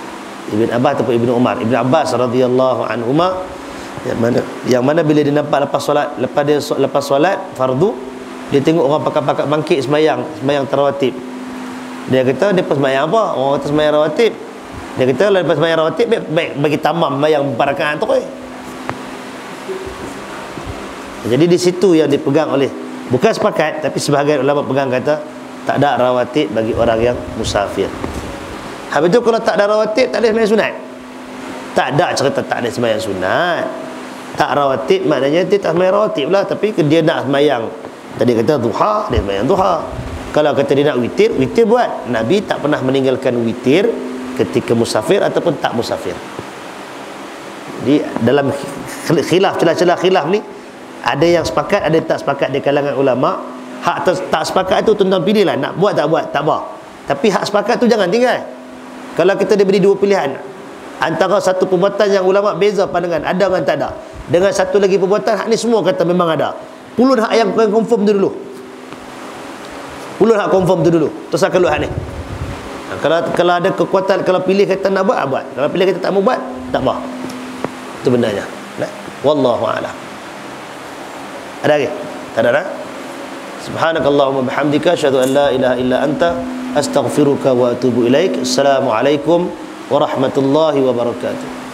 ataupun Ibn Umar. Ibn Abbas radhiyallahu anhuma, yang mana bila dia nampak lepas solat fardu, dia tengok orang pakat-pakat bangkit sembahyang tarawatib. Dia kata, dia pas sembahyang apa? Orang kata sembahyang rawatib. Dia kata, lepas sembahyang rawatib, baik bagi tamam sembahyang barakat tu. Jadi di situ yang dipegang oleh, bukan sepakat, tapi sebahagian ulama pegang kata tak ada rawatib bagi orang yang musafir. Habis tu kalau tak ada rawatib, tak ada sembahyang sunat. Tak ada cerita tak ada sembahyang sunat. Tak rawatib maknanya dia tak sembahyang rawatib lah, tapi dia nak sembahyang, tadi kata duha, dia sembahyang duha. Kalau kata dia nak witir, witir buat. Nabi tak pernah meninggalkan witir ketika musafir ataupun tak musafir. Jadi dalam khilaf, celah-celah khilaf ni, ada yang sepakat, ada yang tak sepakat di kalangan ulama. Hak tak sepakat tu tuan-tuan pilih lah, nak buat tak buat, tak apa. Tapi hak sepakat tu jangan tinggal. Kalau kita diberi dua pilihan, antara satu perbuatan yang ulama beza pandangan, ada dengan tak ada, dengan satu lagi perbuatan hak ni semua kata memang ada, pulun hak yang confirm tu dulu. Pulun hak confirm tu dulu, terus akan keluar hak ni. Kalau ada kekuatan, kalau pilih kata nak buat, buat. Kalau pilih kata tak mau buat, tak apa. Itu benarnya. Wallahu a'lam. Ada lagi? Tak ada dah? Subhanakallahumma bihamdika asyhadu an la ilaha illa anta astaghfiruka wa atubu ilaik. Assalamualaikum warahmatullahi wabarakatuh.